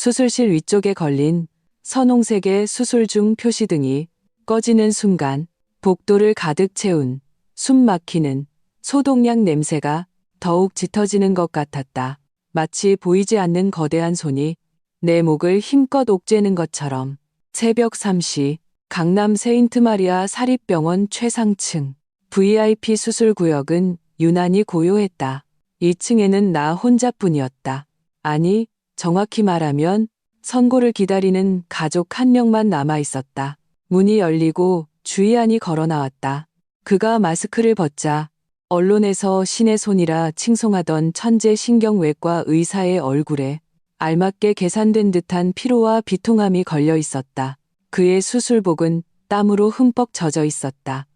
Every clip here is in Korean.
수술실 위쪽에 걸린 선홍색의 수술 중 표시등이 꺼지는 순간 복도를 가득 채운 숨 막히는 소독약 냄새가 더욱 짙어지는 것 같았다. 마치 보이지 않는 거대한 손이 내 목을 힘껏 옥죄는 것처럼. 새벽 3시 강남 세인트마리아 사립병원 최상층 VIP 수술구역은 유난히 고요했다. 2층에는 나 혼자뿐이었다. 아니, 정확히 말하면 선고를 기다리는 가족 한 명만 남아 있었다. 문이 열리고 주희안이 걸어 나왔다. 그가 마스크를 벗자 언론에서 신의 손이라 칭송하던 천재 신경외과 의사의 얼굴에 알맞게 계산된 듯한 피로와 비통함이 걸려 있었다. 그의 수술복은 땀으로 흠뻑 젖어 있었다.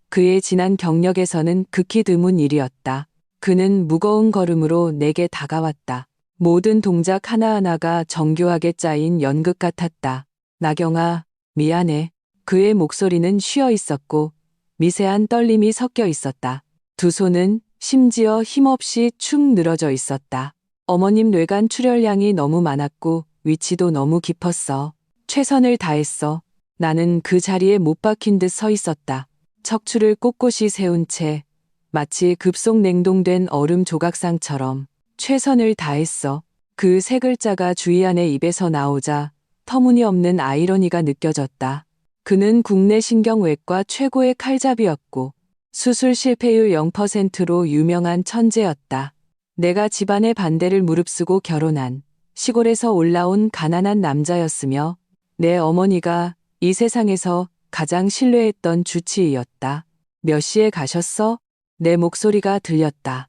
그의 진한 경력에서는 극히 드문 일이었다. 그는 무거운 걸음으로 내게 다가왔다. 모든 동작 하나하나가 정교하게 짜인 연극 같았다. 나경아, 미안해. 그의 목소리는 쉬어 있었고 미세한 떨림이 섞여 있었다. 두 손은 심지어 힘없이 축 늘어져 있었다. 어머님 뇌간 출혈량이 너무 많았고 위치도 너무 깊었어. 최선을 다했어. 나는 그 자리에 못 박힌 듯 서 있었다. 척추를 꼿꼿이 세운 채 마치 급속 냉동된 얼음 조각상처럼 최선을 다했어. 그 세 글자가 주희안의 입에서 나오자 터무니없는 아이러니가 느껴졌다. 그는 국내 신경외과 최고의 칼잡이였고 수술 실패율 0%로 유명한 천재였다. 내가 집안의 반대를 무릅쓰고 결혼한 시골에서 올라온 가난한 남자였으며 내 어머니가 이 세상에서 가장 신뢰했던 주치의였다. 몇 시에 가셨어? 내 목소리가 들렸다.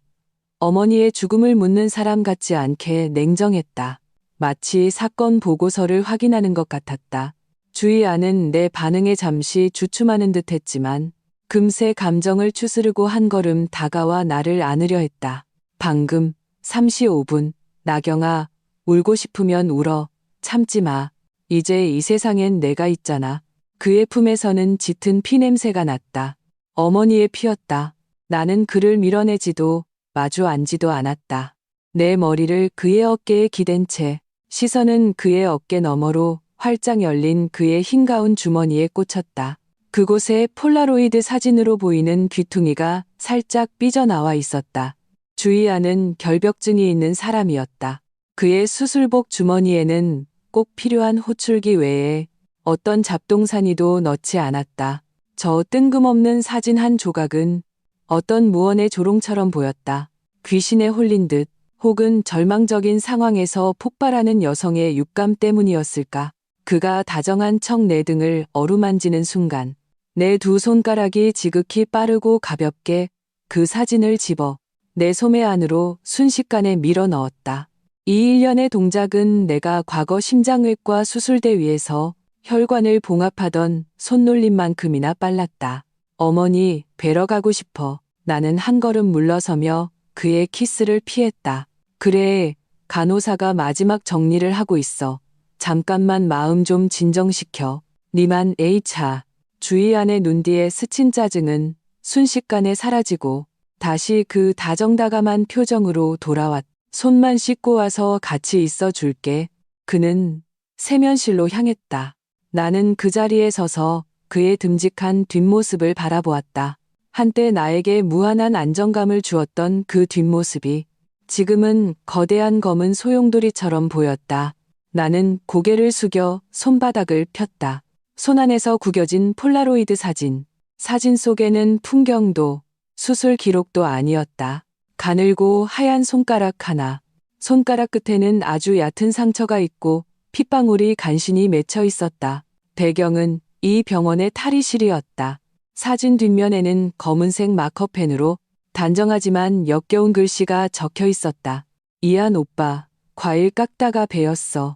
어머니의 죽음을 묻는 사람 같지 않게 냉정했다. 마치 사건 보고서를 확인하는 것 같았다. 주희안은 내 반응에 잠시 주춤하는 듯 했지만 금세 감정을 추스르고 한 걸음 다가와 나를 안으려 했다. 방금 3시 5분, 나경아, 울고 싶으면 울어. 참지 마. 이제 이 세상엔 내가 있잖아. 그의 품에서는 짙은 피냄새가 났다. 어머니의 피였다. 나는 그를 밀어내지도 마주 앉지도 않았다. 내 머리를 그의 어깨에 기댄 채 시선은 그의 어깨 너머로 활짝 열린 그의 흰 가운 주머니에 꽂혔다. 그곳에 폴라로이드 사진으로 보이는 귀퉁이가 살짝 삐져나와 있었다. 주희안은 결벽증이 있는 사람이었다. 그의 수술복 주머니에는 꼭 필요한 호출기 외에 어떤 잡동사니도 넣지 않았다. 저 뜬금없는 사진 한 조각은 어떤 무언의 조롱처럼 보였다. 귀신에 홀린 듯 혹은 절망적인 상황에서 폭발하는 여성의 육감 때문이었을까. 그가 다정한 척 내 등을 어루만지는 순간 내 두 손가락이 지극히 빠르고 가볍게 그 사진을 집어 내 소매 안으로 순식간에 밀어 넣었다. 이 일련의 동작은 내가 과거 심장외과 수술대 위에서 혈관을 봉합하던 손놀림만큼이나 빨랐다. 어머니, 뵈러 가고 싶어. 나는 한 걸음 물러서며 그의 키스를 피했다. 그래, 간호사가 마지막 정리를 하고 있어. 잠깐만 마음 좀 진정시켜. 니만 H차. 주희안의 눈 뒤에 스친 짜증은 순식간에 사라지고 다시 그 다정다감한 표정으로 돌아왔다. 손만 씻고 와서 같이 있어 줄게. 그는 세면실로 향했다. 나는 그 자리에 서서 그의 듬직한 뒷모습을 바라보았다. 한때 나에게 무한한 안정감을 주었던 그 뒷모습이 지금은 거대한 검은 소용돌이처럼 보였다. 나는 고개를 숙여 손바닥을 폈다. 손안에서 구겨진 폴라로이드 사진. 사진 속에는 풍경도 수술 기록도 아니었다. 가늘고 하얀 손가락 하나. 손가락 끝에는 아주 얕은 상처가 있고 핏방울이 간신히 맺혀 있었다. 배경은 이 병원의 탈의실이었다. 사진 뒷면에는 검은색 마커펜으로 단정하지만 역겨운 글씨가 적혀 있었다. 이한 오빠, 과일 깎다가 베었어.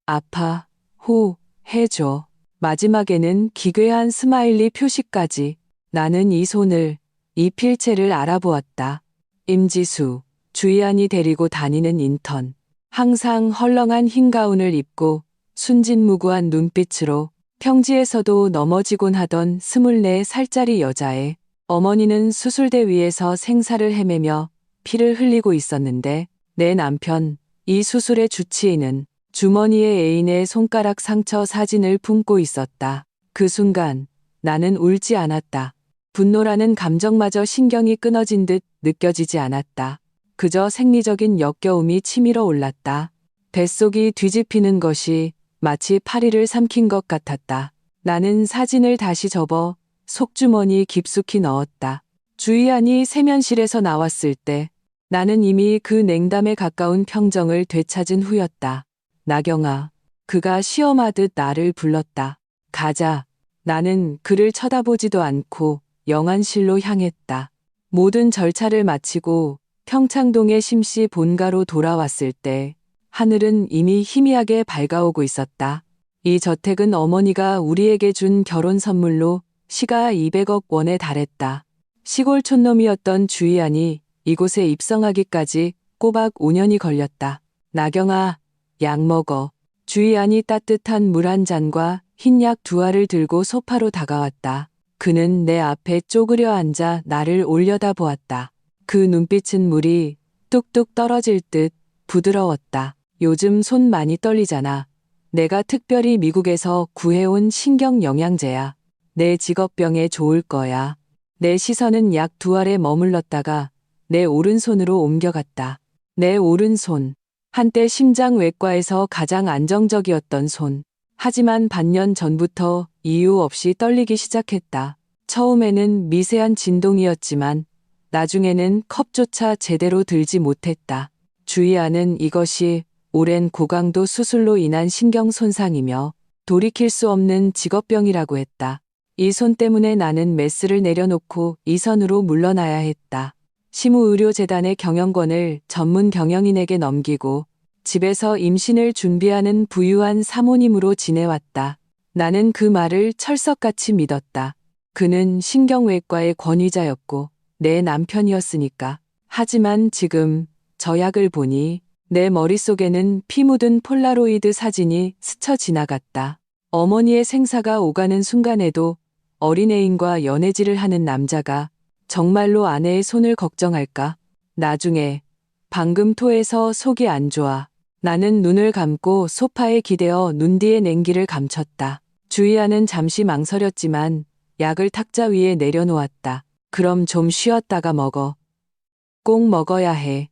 아파, 호, 해줘. 마지막에는 기괴한 스마일리 표시까지. 나는 이 손을, 이 필체를 알아보았다. 임지수, 주희안이 데리고 다니는 인턴. 항상 헐렁한 흰 가운을 입고 순진무구한 눈빛으로 평지에서도 넘어지곤 하던 24살짜리 여자애. 어머니는 수술대 위에서 생사를 헤매며 피를 흘리고 있었는데 내 남편, 이 수술의 주치의는 주머니에 애인의 손가락 상처 사진을 품고 있었다. 그 순간 나는 울지 않았다. 분노라는 감정마저 신경이 끊어진 듯 느껴지지 않았다. 그저 생리적인 역겨움이 치밀어 올랐다. 뱃속이 뒤집히는 것이 마치 파리를 삼킨 것 같았다. 나는 사진을 다시 접어 속주머니 깊숙이 넣었다. 주희안이 세면실에서 나왔을 때 나는 이미 그 냉담에 가까운 평정을 되찾은 후였다. 나경아, 그가 시험하듯 나를 불렀다. 가자. 나는 그를 쳐다보지도 않고 영안실로 향했다. 모든 절차를 마치고 평창동의 심씨 본가로 돌아왔을 때 하늘은 이미 희미하게 밝아오고 있었다. 이 저택은 어머니가 우리에게 준 결혼 선물로 시가 200억 원에 달했다. 시골 촌놈이었던 주희안이 이곳에 입성하기까지 꼬박 5년이 걸렸다. 나경아, 약 먹어. 주희안이 따뜻한 물 한 잔과 흰약 2알을 들고 소파로 다가왔다. 그는 내 앞에 쪼그려 앉아 나를 올려다보았다. 그 눈빛은 물이 뚝뚝 떨어질 듯 부드러웠다. 요즘 손 많이 떨리잖아. 내가 특별히 미국에서 구해온 신경영양제야. 내 직업병에 좋을 거야. 내 시선은 약 2알에 머물렀다가 내 오른손으로 옮겨갔다. 내 오른손. 한때 심장외과에서 가장 안정적이었던 손. 하지만 반년 전부터 이유 없이 떨리기 시작했다. 처음에는 미세한 진동이었지만 나중에는 컵조차 제대로 들지 못했다. 주희안은 이것이 오랜 고강도 수술로 인한 신경 손상이며 돌이킬 수 없는 직업병이라고 했다. 이 손 때문에 나는 메스를 내려놓고 이 선으로 물러나야 했다. 시무의료재단의 경영권을 전문 경영인에게 넘기고 집에서 임신을 준비하는 부유한 사모님으로 지내왔다. 나는 그 말을 철석같이 믿었다. 그는 신경외과의 권위자였고 내 남편이었으니까. 하지만 지금 저 약을 보니 내 머릿속에는 피 묻은 폴라로이드 사진이 스쳐 지나갔다. 어머니의 생사가 오가는 순간에도 어린애인과 연애질을 하는 남자가 정말로 아내의 손을 걱정할까? 나중에 방금 토해서 속이 안 좋아. 나는 눈을 감고 소파에 기대어 눈 뒤에 냉기를 감췄다. 주희안은 잠시 망설였지만 약을 탁자 위에 내려놓았다. 그럼 좀 쉬었다가 먹어. 꼭 먹어야 해.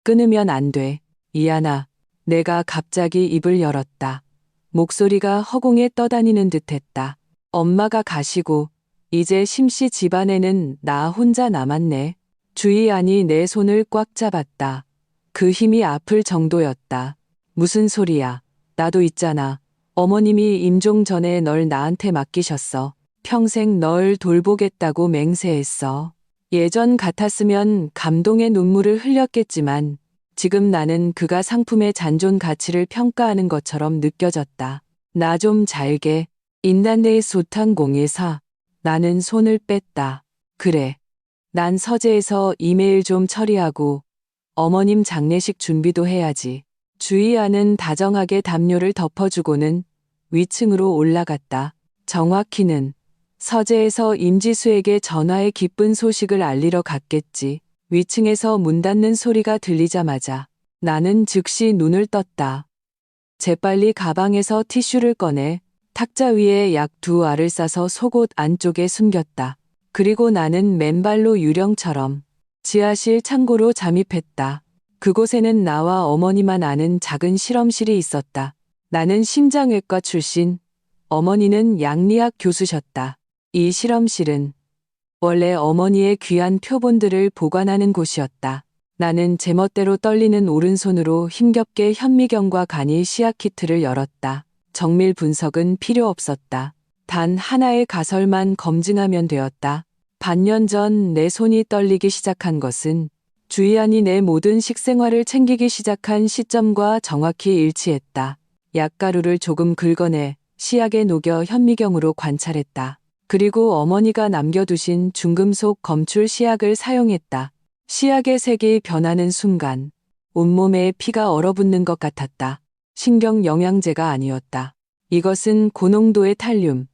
끊으면 안 돼. 이안아. 내가 갑자기 입을 열었다. 목소리가 허공에 떠다니는 듯했다. 엄마가 가시고 이제 심씨 집안에는 나 혼자 남았네. 주희안이 내 손을 꽉 잡았다. 그 힘이 아플 정도였다. 무슨 소리야. 나도 있잖아. 어머님이 임종 전에 널 나한테 맡기셨어. 평생 널 돌보겠다고 맹세했어. 예전 같았으면 감동의 눈물을 흘렸겠지만 지금 나는 그가 상품의 잔존 가치를 평가하는 것처럼 느껴졌다. 나 좀 잘게. 인단내의 숱한 공에서 나는 손을 뺐다. 그래. 난 서재에서 이메일 좀 처리하고 어머님 장례식 준비도 해야지. 주희안은 다정하게 담요를 덮어주고는 위층으로 올라갔다. 정확히는 서재에서 임지수에게 전화의 기쁜 소식을 알리러 갔겠지. 위층에서 문 닫는 소리가 들리자마자 나는 즉시 눈을 떴다. 재빨리 가방에서 티슈를 꺼내 탁자 위에 약 2알을 싸서 속옷 안쪽에 숨겼다. 그리고 나는 맨발로 유령처럼 지하실 창고로 잠입했다. 그곳에는 나와 어머니만 아는 작은 실험실이 있었다. 나는 심장외과 출신, 어머니는 양리학 교수셨다. 이 실험실은 원래 어머니의 귀한 표본들을 보관하는 곳이었다. 나는 제멋대로 떨리는 오른손으로 힘겹게 현미경과 간이 시약 키트를 열었다. 정밀 분석은 필요 없었다. 단 하나의 가설만 검증하면 되었다. 반년 전 내 손이 떨리기 시작한 것은 주희안이 내 모든 식생활을 챙기기 시작한 시점과 정확히 일치했다. 약가루를 조금 긁어내 시약에 녹여 현미경으로 관찰했다. 그리고 어머니가 남겨두신 중금속 검출 시약을 사용했다. 시약의 색이 변하는 순간 온몸에 피가 얼어붙는 것 같았다. 신경 영양제가 아니었다. 이것은 고농도의 탈륨,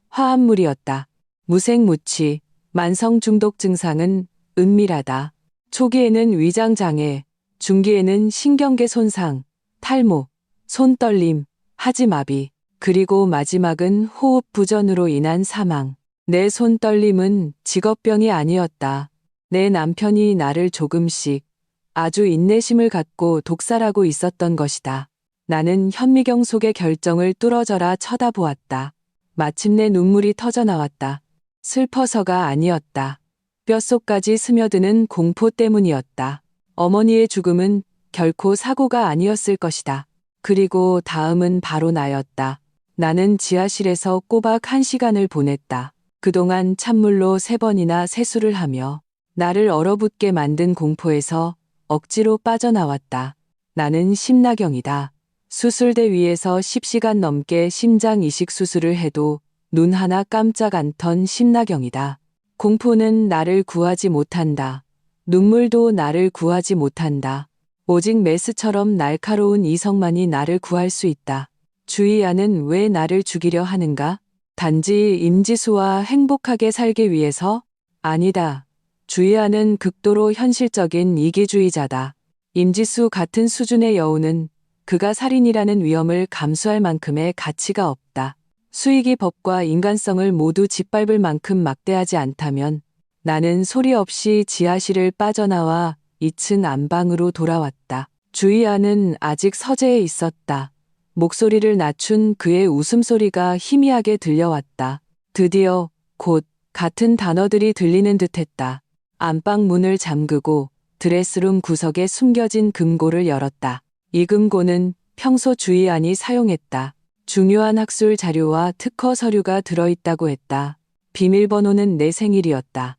화합물이었다. 무색무취, 만성 중독 증상은 은밀하다. 초기에는 위장 장애, 중기에는 신경계 손상, 탈모, 손떨림, 하지마비, 그리고 마지막은 호흡 부전으로 인한 사망. 내 손떨림은 직업병이 아니었다. 내 남편이 나를 조금씩 아주 인내심을 갖고 독살하고 있었던 것이다. 나는 현미경 속의 결정을 뚫어져라 쳐다보았다. 마침내 눈물이 터져나왔다. 슬퍼서가 아니었다. 뼛속까지 스며드는 공포 때문이었다. 어머니의 죽음은 결코 사고가 아니었을 것이다. 그리고 다음은 바로 나였다. 나는 지하실에서 꼬박 1시간을 보냈다. 그동안 찬물로 3번이나 세수를 하며 나를 얼어붙게 만든 공포에서 억지로 빠져나왔다. 나는 심나경이다. 수술대 위에서 10시간 넘게 심장 이식 수술을 해도 눈 하나 깜짝 안 턴 심나경이다. 공포는 나를 구하지 못한다. 눈물도 나를 구하지 못한다. 오직 메스처럼 날카로운 이성만이 나를 구할 수 있다. 주희아는 왜 나를 죽이려 하는가? 단지 임지수와 행복하게 살기 위해서? 아니다. 주희아는 극도로 현실적인 이기주의자다. 임지수 같은 수준의 여우는 그가 살인이라는 위험을 감수할 만큼의 가치가 없다. 수익이 법과 인간성을 모두 짓밟을 만큼 막대하지 않다면 나는 소리 없이 지하실을 빠져나와 2층 안방으로 돌아왔다. 주희아는 아직 서재에 있었다. 목소리를 낮춘 그의 웃음소리가 희미하게 들려왔다. 드디어 곧 같은 단어들이 들리는 듯했다. 안방 문을 잠그고 드레스룸 구석에 숨겨진 금고를 열었다. 이 금고는 평소 주희안이 사용했다. 중요한 학술 자료와 특허 서류가 들어있다고 했다. 비밀번호는 내 생일이었다.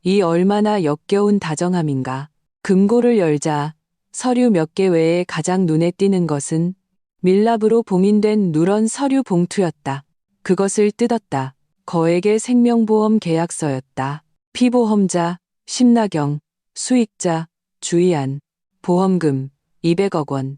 이 얼마나 역겨운 다정함인가. 금고를 열자 서류 몇 개 외에 가장 눈에 띄는 것은 밀랍으로 봉인된 누런 서류 봉투였다. 그것을 뜯었다. 거액의 생명보험 계약서였다. 피보험자, 심나경, 수익자, 주희안, 보험금, 200억 원.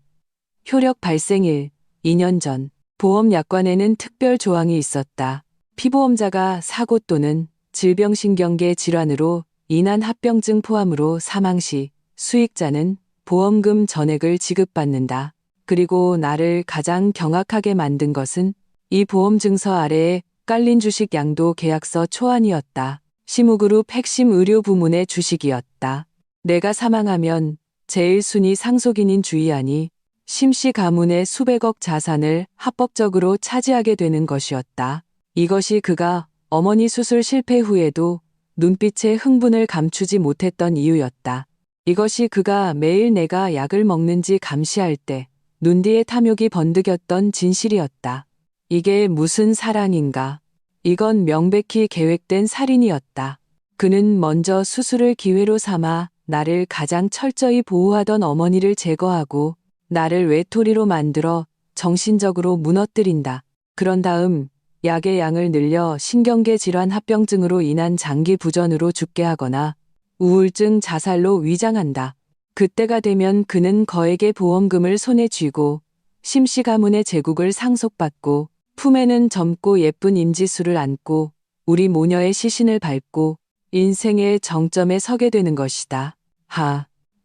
효력 발생일, 2년 전. 보험 약관에는 특별 조항이 있었다. 피보험자가 사고 또는 질병신경계 질환으로 인한 합병증 포함으로 사망 시 수익자는 보험금 전액을 지급받는다. 그리고 나를 가장 경악하게 만든 것은 이 보험증서 아래에 깔린 주식 양도 계약서 초안이었다. 시무그룹 핵심 의료 부문의 주식이었다. 내가 사망하면 제1순위 상속인인 주희안이 심씨 가문의 수백억 자산을 합법적으로 차지하게 되는 것이었다. 이것이 그가 어머니 수술 실패 후에도 눈빛의 흥분을 감추지 못했던 이유였다. 이것이 그가 매일 내가 약을 먹는지 감시할 때 눈 뒤에 탐욕이 번득였던 진실이었다. 이게 무슨 사랑인가? 이건 명백히 계획된 살인이었다. 그는 먼저 수술을 기회로 삼아 나를 가장 철저히 보호하던 어머니를 제거하고 나를 외톨이로 만들어 정신적으로 무너뜨린다. 그런 다음 약의 양을 늘려 신경계 질환 합병증으로 인한 장기 부전으로 죽게 하거나 우울증 자살로 위장한다. 그때가 되면 그는 거액의 보험금을 손에 쥐고 심씨 가문의 제국을 상속받고 품에는 젊고 예쁜 임지수를 안고 우리 모녀의 시신을 밟고 인생의 정점에 서게 되는 것이다.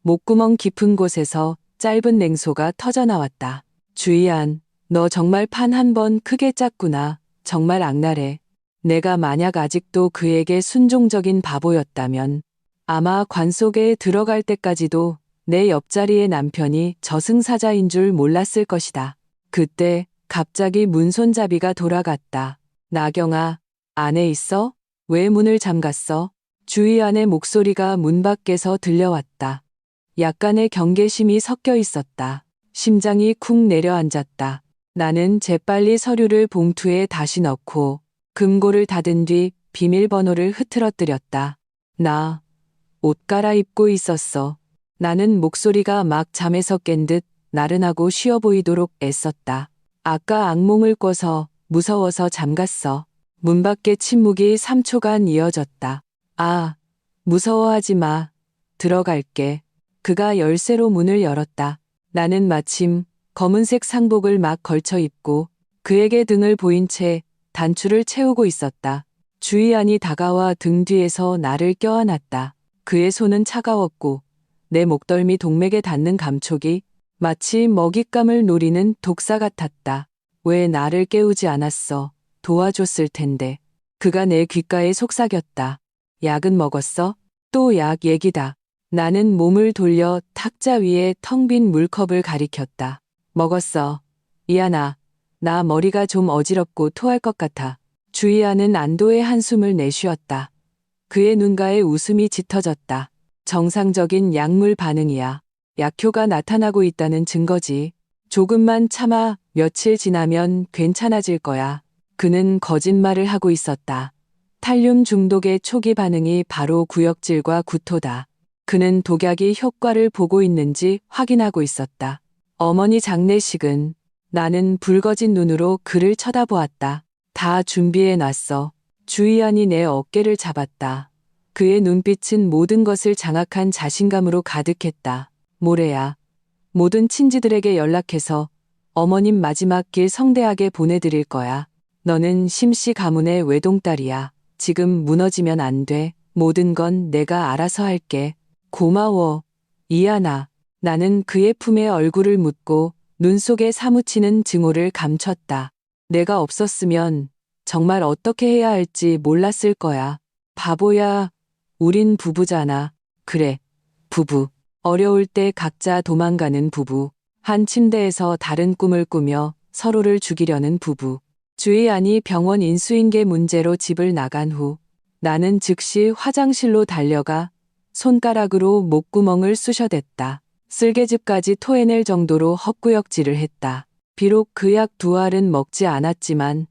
목구멍 깊은 곳에서 짧은 냉소가 터져나왔다. 주희안, 너 정말 판 한 번 크게 짰구나. 정말 악랄해. 내가 만약 아직도 그에게 순종적인 바보였다면 아마 관 속에 들어갈 때까지도 내 옆자리의 남편이 저승사자인 줄 몰랐을 것이다. 그때 갑자기 문손잡이가 돌아갔다. 나경아, 안에 있어? 왜 문을 잠갔어? 주희안의 목소리가 문 밖에서 들려왔다. 약간의 경계심이 섞여 있었다. 심장이 쿵 내려앉았다. 나는 재빨리 서류를 봉투에 다시 넣고 금고를 닫은 뒤 비밀번호를 흐트러뜨렸다. 나 옷 갈아입고 있었어. 나는 목소리가 막 잠에서 깬 듯 나른하고 쉬어 보이도록 애썼다. 아까 악몽을 꿔서 무서워서 잠갔어. 문 밖의 침묵이 3초간 이어졌다. 무서워하지 마. 들어갈게. 그가 열쇠로 문을 열었다. 나는 마침 검은색 상복을 막 걸쳐 입고 그에게 등을 보인 채 단추를 채우고 있었다. 주희안이 다가와 등 뒤에서 나를 껴안았다. 그의 손은 차가웠고 내 목덜미 동맥에 닿는 감촉이 마치 먹잇감을 노리는 독사 같았다. 왜 나를 깨우지 않았어? 도와줬을 텐데. 그가 내 귓가에 속삭였다. 약은 먹었어? 또 약 얘기다. 나는 몸을 돌려 탁자 위에 텅 빈 물컵을 가리켰다. 먹었어. 이하나, 나 머리가 좀 어지럽고 토할 것 같아. 주희아는 안도의 한숨을 내쉬었다. 그의 눈가에 웃음이 짙어졌다. 정상적인 약물 반응이야. 약효가 나타나고 있다는 증거지. 조금만 참아 며칠 지나면 괜찮아질 거야. 그는 거짓말을 하고 있었다. 탈륨 중독의 초기 반응이 바로 구역질과 구토다. 그는 독약이 효과를 보고 있는지 확인하고 있었다. 어머니 장례식은 나는 붉어진 눈으로 그를 쳐다보았다. 다 준비해 놨어. 주희안이 내 어깨를 잡았다. 그의 눈빛은 모든 것을 장악한 자신감으로 가득했다. 모레야. 모든 친지들에게 연락해서 어머님 마지막 길 성대하게 보내드릴 거야. 너는 심씨 가문의 외동딸이야. 지금 무너지면 안 돼. 모든 건 내가 알아서 할게. 고마워. 이하나. 나는 그의 품에 얼굴을 묻고 눈 속에 사무치는 증오를 감췄다. 내가 없었으면 정말 어떻게 해야 할지 몰랐을 거야. 바보야. 우린 부부잖아. 그래. 부부. 어려울 때 각자 도망가는 부부. 한 침대에서 다른 꿈을 꾸며 서로를 죽이려는 부부. 주희안이 병원 인수인계 문제로 집을 나간 후 나는 즉시 화장실로 달려가 손가락으로 목구멍을 쑤셔댔다. 쓸개즙까지 토해낼 정도로 헛구역질을 했다. 비록 그 약 두 알은 먹지 않았지만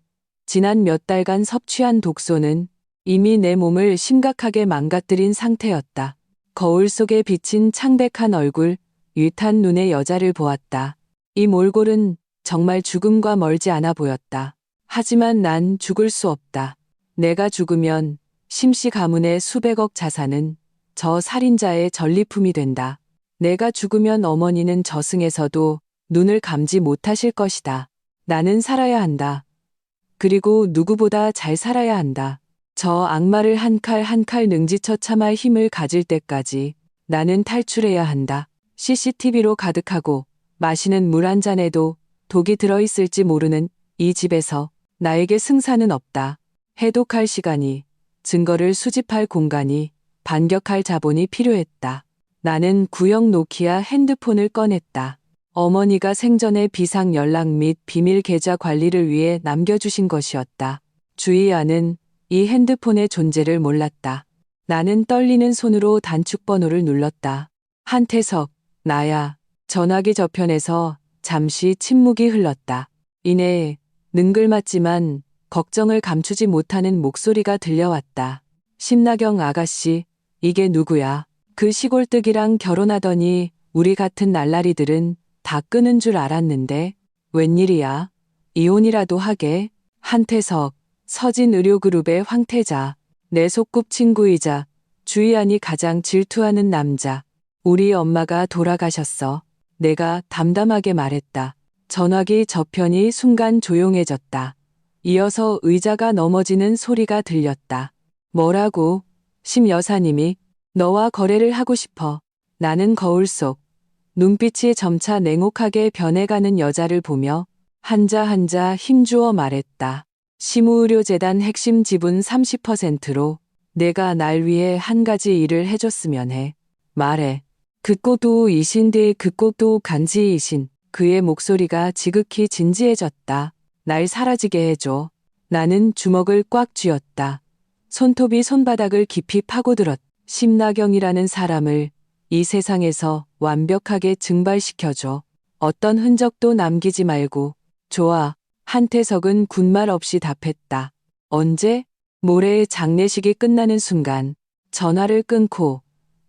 지난 몇 달간 섭취한 독소는 이미 내 몸을 심각하게 망가뜨린 상태였다. 거울 속에 비친 창백한 얼굴, 유탄 눈의 여자를 보았다. 이 몰골은 정말 죽음과 멀지 않아 보였다. 하지만 난 죽을 수 없다. 내가 죽으면 심씨 가문의 수백억 자산은 저 살인자의 전리품이 된다. 내가 죽으면 어머니는 저승에서도 눈을 감지 못하실 것이다. 나는 살아야 한다. 그리고 누구보다 잘 살아야 한다. 저 악마를 한 칼 한 칼 능지처 참아 힘을 가질 때까지 나는 탈출해야 한다. CCTV로 가득하고 마시는 물 한 잔에도 독이 들어있을지 모르는 이 집에서 나에게 승산은 없다. 해독할 시간이, 증거를 수집할 공간이, 반격할 자본이 필요했다. 나는 구형 노키아 핸드폰을 꺼냈다. 어머니가 생전에 비상 연락 및 비밀 계좌 관리를 위해 남겨주신 것이었다. 주희아는 이 핸드폰의 존재를 몰랐다. 나는 떨리는 손으로 단축번호를 눌렀다. 한태석, 나야. 전화기 저편에서 잠시 침묵이 흘렀다. 이내 능글맞지만 걱정을 감추지 못하는 목소리가 들려왔다. 심나경 아가씨, 이게 누구야? 그 시골뜨기랑 결혼하더니 우리 같은 날라리들은 다 끄는 줄 알았는데 웬일이야? 이혼이라도 하게? 한태석, 서진의료그룹의 황태자, 내 소꿉친구이자 주희안이 가장 질투하는 남자. 우리 엄마가 돌아가셨어. 내가 담담하게 말했다. 전화기 저편이 순간 조용해졌다. 이어서 의자가 넘어지는 소리가 들렸다. 뭐라고? 심 여사님이 너와 거래를 하고 싶어. 나는 거울 속 눈빛이 점차 냉혹하게 변해가는 여자를 보며 한자 한자 힘주어 말했다. 심우의료재단 핵심 지분 30%로 내가 날 위해 한 가지 일을 해줬으면 해. 말해. 극고도 이신대 극고도 간지이신. 그의 목소리가 지극히 진지해졌다. 날 사라지게 해줘. 나는 주먹을 꽉 쥐었다. 손톱이 손바닥을 깊이 파고들었다. 심나경이라는 사람을 이 세상에서 완벽하게 증발시켜줘. 어떤 흔적도 남기지 말고. 좋아. 한태석은 군말 없이 답했다. 언제? 모레 장례식이 끝나는 순간 전화를 끊고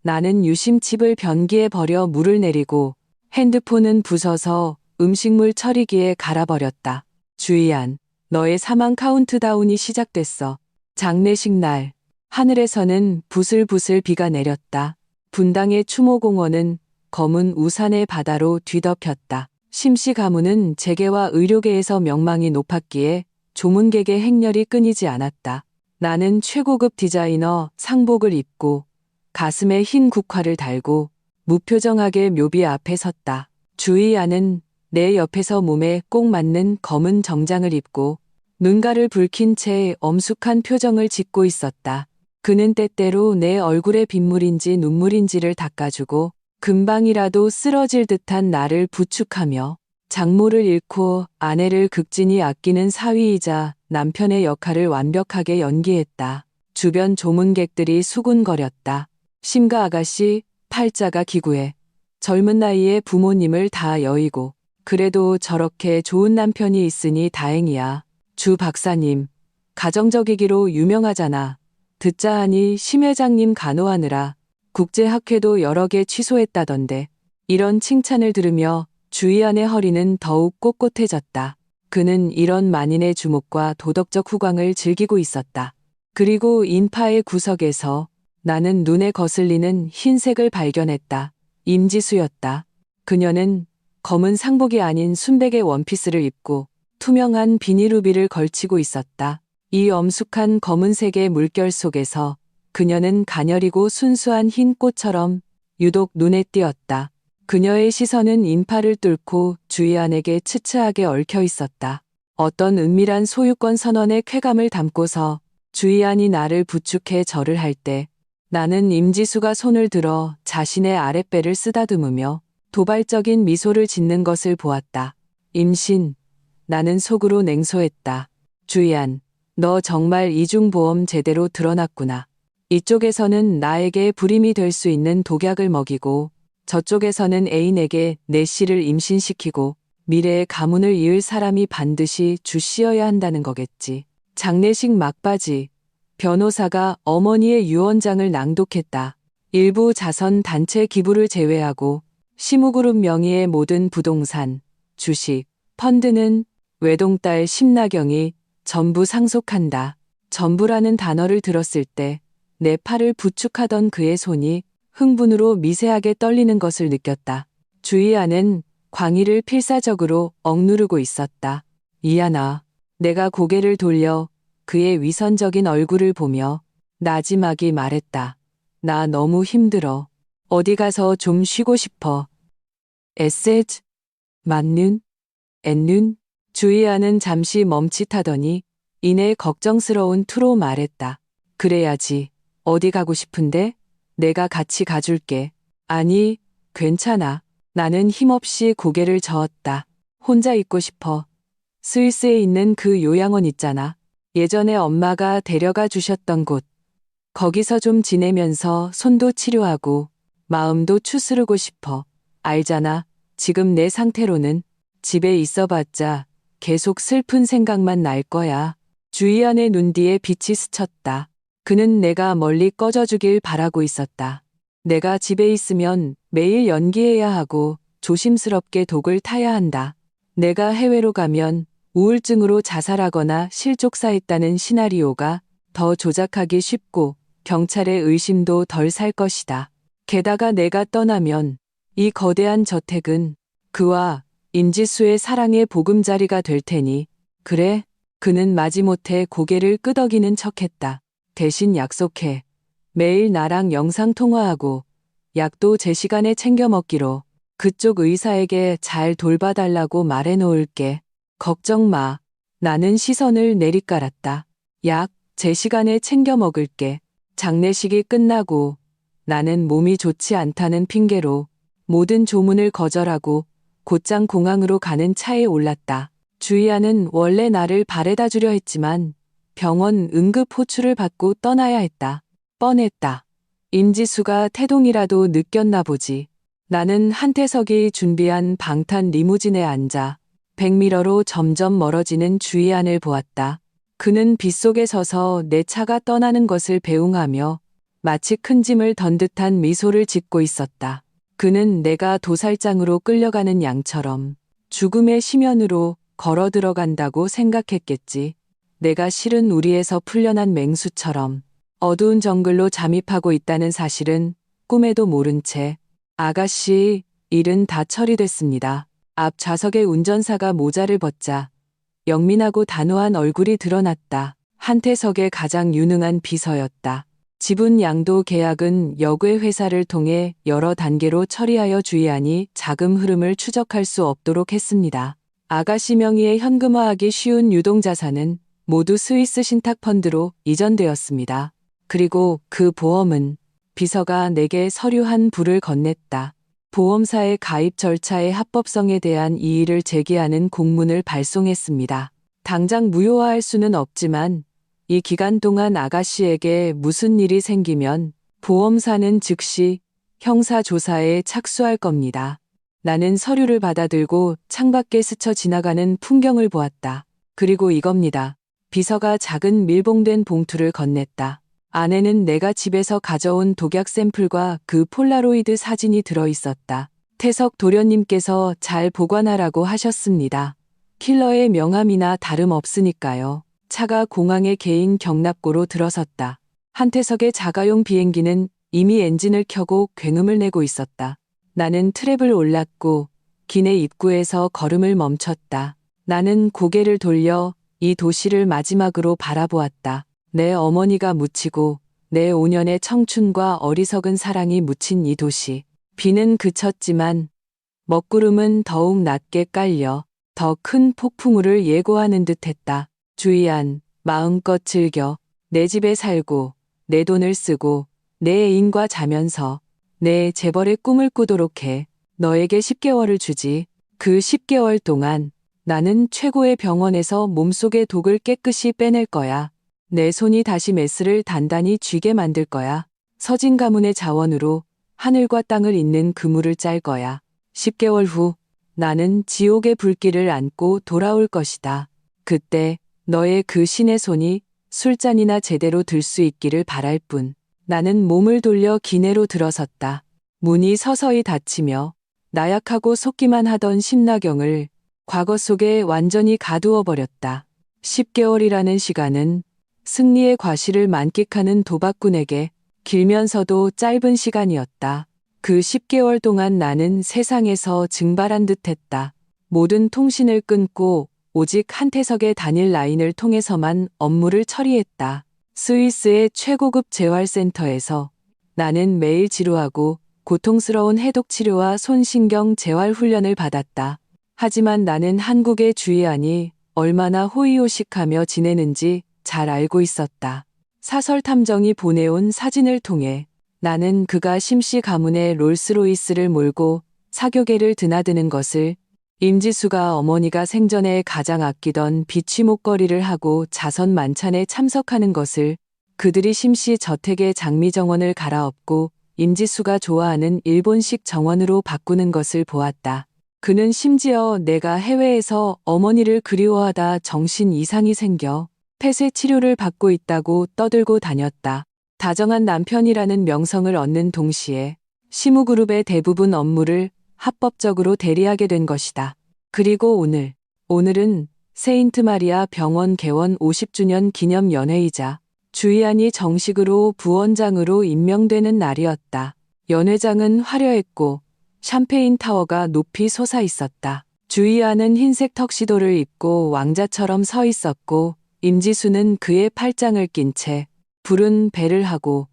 나는 유심칩을 변기에 버려 물을 내리고 핸드폰은 부숴서 음식물 처리기에 갈아버렸다. 주희안, 너의 사망 카운트다운이 시작됐어. 장례식 날, 하늘에서는 부슬부슬 비가 내렸다. 분당의 추모공원은 검은 우산의 바다로 뒤덮였다. 심씨 가문은 재계와 의료계에서 명망이 높았기에 조문객의 행렬이 끊이지 않았다. 나는 최고급 디자이너 상복을 입고 가슴에 흰 국화를 달고 무표정하게 묘비 앞에 섰다. 주희아는 내 옆에서 몸에 꼭 맞는 검은 정장을 입고 눈가를 붉힌 채 엄숙한 표정을 짓고 있었다. 그는 때때로 내 얼굴에 빗물인지 눈물인지를 닦아주고 금방이라도 쓰러질 듯한 나를 부축하며 장모를 잃고 아내를 극진히 아끼는 사위이자 남편의 역할을 완벽하게 연기했다. 주변 조문객들이 수군거렸다. 심가 아가씨, 팔자가 기구해. 젊은 나이에 부모님을 다 여의고 그래도 저렇게 좋은 남편이 있으니 다행이야. 주 박사님, 가정적이기로 유명하잖아. 듣자 하니 심 회장님 간호하느라 국제학회도 여러 개 취소했다던데. 이런 칭찬을 들으며 주희안의 허리는 더욱 꼿꼿해졌다. 그는 이런 만인의 주목과 도덕적 후광을 즐기고 있었다. 그리고 인파의 구석에서 나는 눈에 거슬리는 흰색을 발견했다. 임지수였다. 그녀는 검은 상복이 아닌 순백의 원피스를 입고 투명한 비닐우비를 걸치고 있었다. 이 엄숙한 검은색의 물결 속에서 그녀는 가녀리고 순수한 흰 꽃처럼 유독 눈에 띄었다. 그녀의 시선은 인파를 뚫고 주희안에게 츠츠하게 얽혀 있었다. 어떤 은밀한 소유권 선언의 쾌감을 담고서 주희안이 나를 부축해 절을 할 때 나는 임지수가 손을 들어 자신의 아랫배를 쓰다듬으며 도발적인 미소를 짓는 것을 보았다. 임신. 나는 속으로 냉소했다. 주희안, 너 정말 이중보험 제대로 드러났구나. 이쪽에서는 나에게 불임이 될 수 있는 독약을 먹이고 저쪽에서는 애인에게 내 씨를 임신시키고 미래의 가문을 이을 사람이 반드시 주씨여야 한다는 거겠지. 장례식 막바지. 변호사가 어머니의 유언장을 낭독했다. 일부 자선 단체 기부를 제외하고 시무그룹 명의의 모든 부동산, 주식, 펀드는 외동딸 심나경이 전부 상속한다. 전부라는 단어를 들었을 때 내 팔을 부축하던 그의 손이 흥분으로 미세하게 떨리는 것을 느꼈다. 주희안은 광희를 필사적으로 억누르고 있었다. 이하나. 내가 고개를 돌려 그의 위선적인 얼굴을 보며 나지막이 말했다. 나 너무 힘들어. 어디 가서 좀 쉬고 싶어. 에세즈. 맞는? 앤눈? 주희안은 잠시 멈칫하더니 이내 걱정스러운 투로 말했다. 그래야지. 어디 가고 싶은데? 내가 같이 가줄게. 아니, 괜찮아. 나는 힘없이 고개를 저었다. 혼자 있고 싶어. 스위스에 있는 그 요양원 있잖아. 예전에 엄마가 데려가 주셨던 곳. 거기서 좀 지내면서 손도 치료하고 마음도 추스르고 싶어. 알잖아. 지금 내 상태로는 집에 있어봤자 계속 슬픈 생각만 날 거야. 주희안의 눈 뒤에 빛이 스쳤다. 그는 내가 멀리 꺼져주길 바라고 있었다. 내가 집에 있으면 매일 연기해야 하고 조심스럽게 독을 타야 한다. 내가 해외로 가면 우울증으로 자살하거나 실족사했다는 시나리오가 더 조작하기 쉽고 경찰의 의심도 덜 살 것이다. 게다가 내가 떠나면 이 거대한 저택은 그와 임지수의 사랑의 보금자리가 될 테니. 그래? 그는 마지못해 고개를 끄덕이는 척했다. 대신 약속해. 매일 나랑 영상통화하고 약도 제 시간에 챙겨 먹기로. 그쪽 의사에게 잘 돌봐달라고 말해놓을게. 걱정 마. 나는 시선을 내리깔았다. 약, 제 시간에 챙겨 먹을게. 장례식이 끝나고 나는 몸이 좋지 않다는 핑계로 모든 조문을 거절하고 곧장 공항으로 가는 차에 올랐다. 주희안은 원래 나를 바래다 주려 했지만 병원 응급 호출을 받고 떠나야 했다. 뻔했다. 임지수가 태동이라도 느꼈나 보지. 나는 한태석이 준비한 방탄 리무진에 앉아 백미러로 점점 멀어지는 주희안을 보았다. 그는 빗속에 서서 내 차가 떠나는 것을 배웅하며 마치 큰 짐을 던 듯한 미소를 짓고 있었다. 그는 내가 도살장으로 끌려가는 양처럼 죽음의 심연으로 걸어 들어간다고 생각했겠지. 내가 실은 우리에서 풀려난 맹수처럼 어두운 정글로 잠입하고 있다는 사실은 꿈에도 모른 채. 아가씨, 일은 다 처리됐습니다. 앞 좌석의 운전사가 모자를 벗자 영민하고 단호한 얼굴이 드러났다. 한태석의 가장 유능한 비서였다. 지분 양도 계약은 역외 회사를 통해 여러 단계로 처리하여 주의안이 자금 흐름을 추적할 수 없도록 했습니다. 아가씨 명의의 현금화하기 쉬운 유동자산은 모두 스위스 신탁펀드로 이전되었습니다. 그리고 그 보험은 비서가 내게 서류 한 부를 건넸다. 보험사의 가입 절차의 합법성에 대한 이의를 제기하는 공문을 발송했습니다. 당장 무효화할 수는 없지만 이 기간 동안 아가씨에게 무슨 일이 생기면 보험사는 즉시 형사조사에 착수할 겁니다. 나는 서류를 받아들고 창밖에 스쳐 지나가는 풍경을 보았다. 그리고 이겁니다. 비서가 작은 밀봉된 봉투를 건넸다. 안에는 내가 집에서 가져온 독약 샘플과 그 폴라로이드 사진이 들어있었다. 태석 도련님께서 잘 보관하라고 하셨습니다. 킬러의 명함이나 다름없으니까요. 차가 공항의 개인 경납고로 들어섰다. 한태석의 자가용 비행기는 이미 엔진을 켜고 굉음을 내고 있었다. 나는 트랩을 올랐고 기내 입구에서 걸음을 멈췄다. 나는 고개를 돌려 이 도시를 마지막으로 바라보았다. 내 어머니가 묻히고 내 5년의 청춘과 어리석은 사랑이 묻힌 이 도시. 비는 그쳤지만 먹구름은 더욱 낮게 깔려 더 큰 폭풍우를 예고하는 듯했다. 주의안, 마음껏 즐겨. 내 집에 살고 내 돈을 쓰고 내 애인과 자면서 내 재벌의 꿈을 꾸도록 해. 너에게 10개월을 주지. 그 10개월 동안 나는 최고의 병원에서 몸속의 독을 깨끗이 빼낼 거야. 내 손이 다시 메스를 단단히 쥐게 만들 거야. 서진 가문의 자원으로 하늘과 땅을 잇는 그물을 짤 거야. 10개월 후 나는 지옥의 불길을 안고 돌아올 것이다. 그때 너의 그 신의 손이 술잔이나 제대로 들 수 있기를 바랄 뿐. 나는 몸을 돌려 기내로 들어섰다. 문이 서서히 닫히며 나약하고 속기만 하던 심나경을 과거 속에 완전히 가두어 버렸다. 10개월이라는 시간은 승리의 과실을 만끽하는 도박꾼에게 길면서도 짧은 시간이었다. 그 10개월 동안 나는 세상에서 증발한 듯했다. 모든 통신을 끊고 오직 한태석의 단일 라인을 통해서만 업무를 처리했다. 스위스의 최고급 재활센터에서 나는 매일 지루하고 고통스러운 해독 치료와 손신경 재활 훈련을 받았다. 하지만 나는 한국의 주의안이 얼마나 호의호식하며 지내는지 잘 알고 있었다. 사설 탐정이 보내온 사진을 통해 나는 그가 심씨 가문의 롤스로이스를 몰고 사교계를 드나드는 것을, 임지수가 어머니가 생전에 가장 아끼던 비취 목걸이를 하고 자선 만찬에 참석하는 것을, 그들이 심씨 저택의 장미정원을 갈아엎고 임지수가 좋아하는 일본식 정원으로 바꾸는 것을 보았다. 그는 심지어 내가 해외에서 어머니를 그리워하다 정신 이상이 생겨 폐쇄 치료를 받고 있다고 떠들고 다녔다. 다정한 남편이라는 명성을 얻는 동시에 시무그룹의 대부분 업무를 합법적으로 대리하게 된 것이다. 그리고 오늘은 세인트 마리아 병원 개원 50주년 기념 연회이자 주의안이 정식으로 부원장으로 임명되는 날이었다. 연회장은 화려했고 샴페인 타워가 높이 솟아 있었다. 주의안은 흰색 턱시도를 입고 왕자처럼 서 있었고 임지수는 그의 팔짱을 낀 채 푸른 배를 하고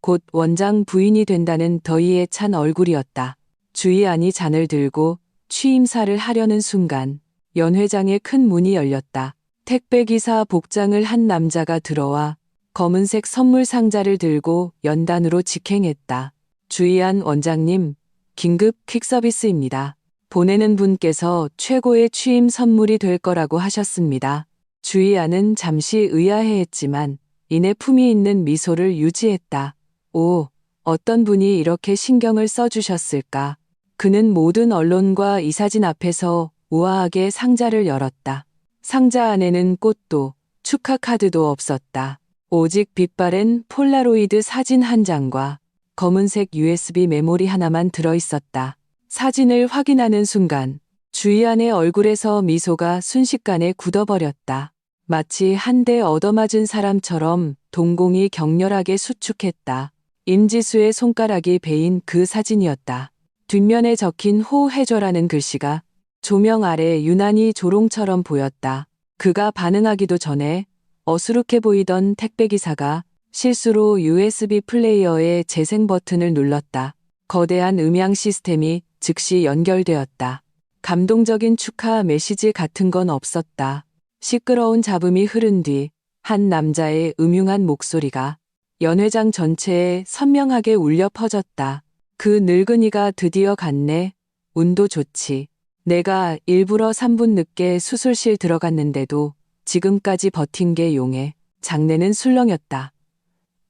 곧 원장 부인이 된다는 더위에 찬 얼굴이었다. 주의안이 잔을 들고 취임사를 하려는 순간 연회장의 큰 문이 열렸다. 택배기사 복장을 한 남자가 들어와 검은색 선물 상자를 들고 연단으로 직행했다. 주의안 원장님, 긴급 퀵서비스입니다. 보내는 분께서 최고의 취임 선물이 될 거라고 하셨습니다. 주의안은 잠시 의아해했지만 이내 품위 있는 미소를 유지했다. 오, 어떤 분이 이렇게 신경을 써주셨을까? 그는 모든 언론과 이 사진 앞에서 우아하게 상자를 열었다. 상자 안에는 꽃도 축하 카드도 없었다. 오직 빛바랜 폴라로이드 사진 한 장과 검은색 USB 메모리 하나만 들어있었다. 사진을 확인하는 순간 주의안의 얼굴에서 미소가 순식간에 굳어버렸다. 마치 한 대 얻어맞은 사람처럼 동공이 격렬하게 수축했다. 임지수의 손가락이 베인 그 사진이었다. 뒷면에 적힌 호해줘라는 글씨가 조명 아래 유난히 조롱처럼 보였다. 그가 반응하기도 전에 어수룩해 보이던 택배기사가 실수로 USB 플레이어의 재생 버튼을 눌렀다. 거대한 음향 시스템이 즉시 연결되었다. 감동적인 축하 메시지 같은 건 없었다. 시끄러운 잡음이 흐른 뒤 한 남자의 음흉한 목소리가 연회장 전체에 선명하게 울려 퍼졌다. 그 늙은이가 드디어 갔네. 운도 좋지. 내가 일부러 3분 늦게 수술실 들어갔는데도 지금까지 버틴 게 용해. 장내는 술렁였다.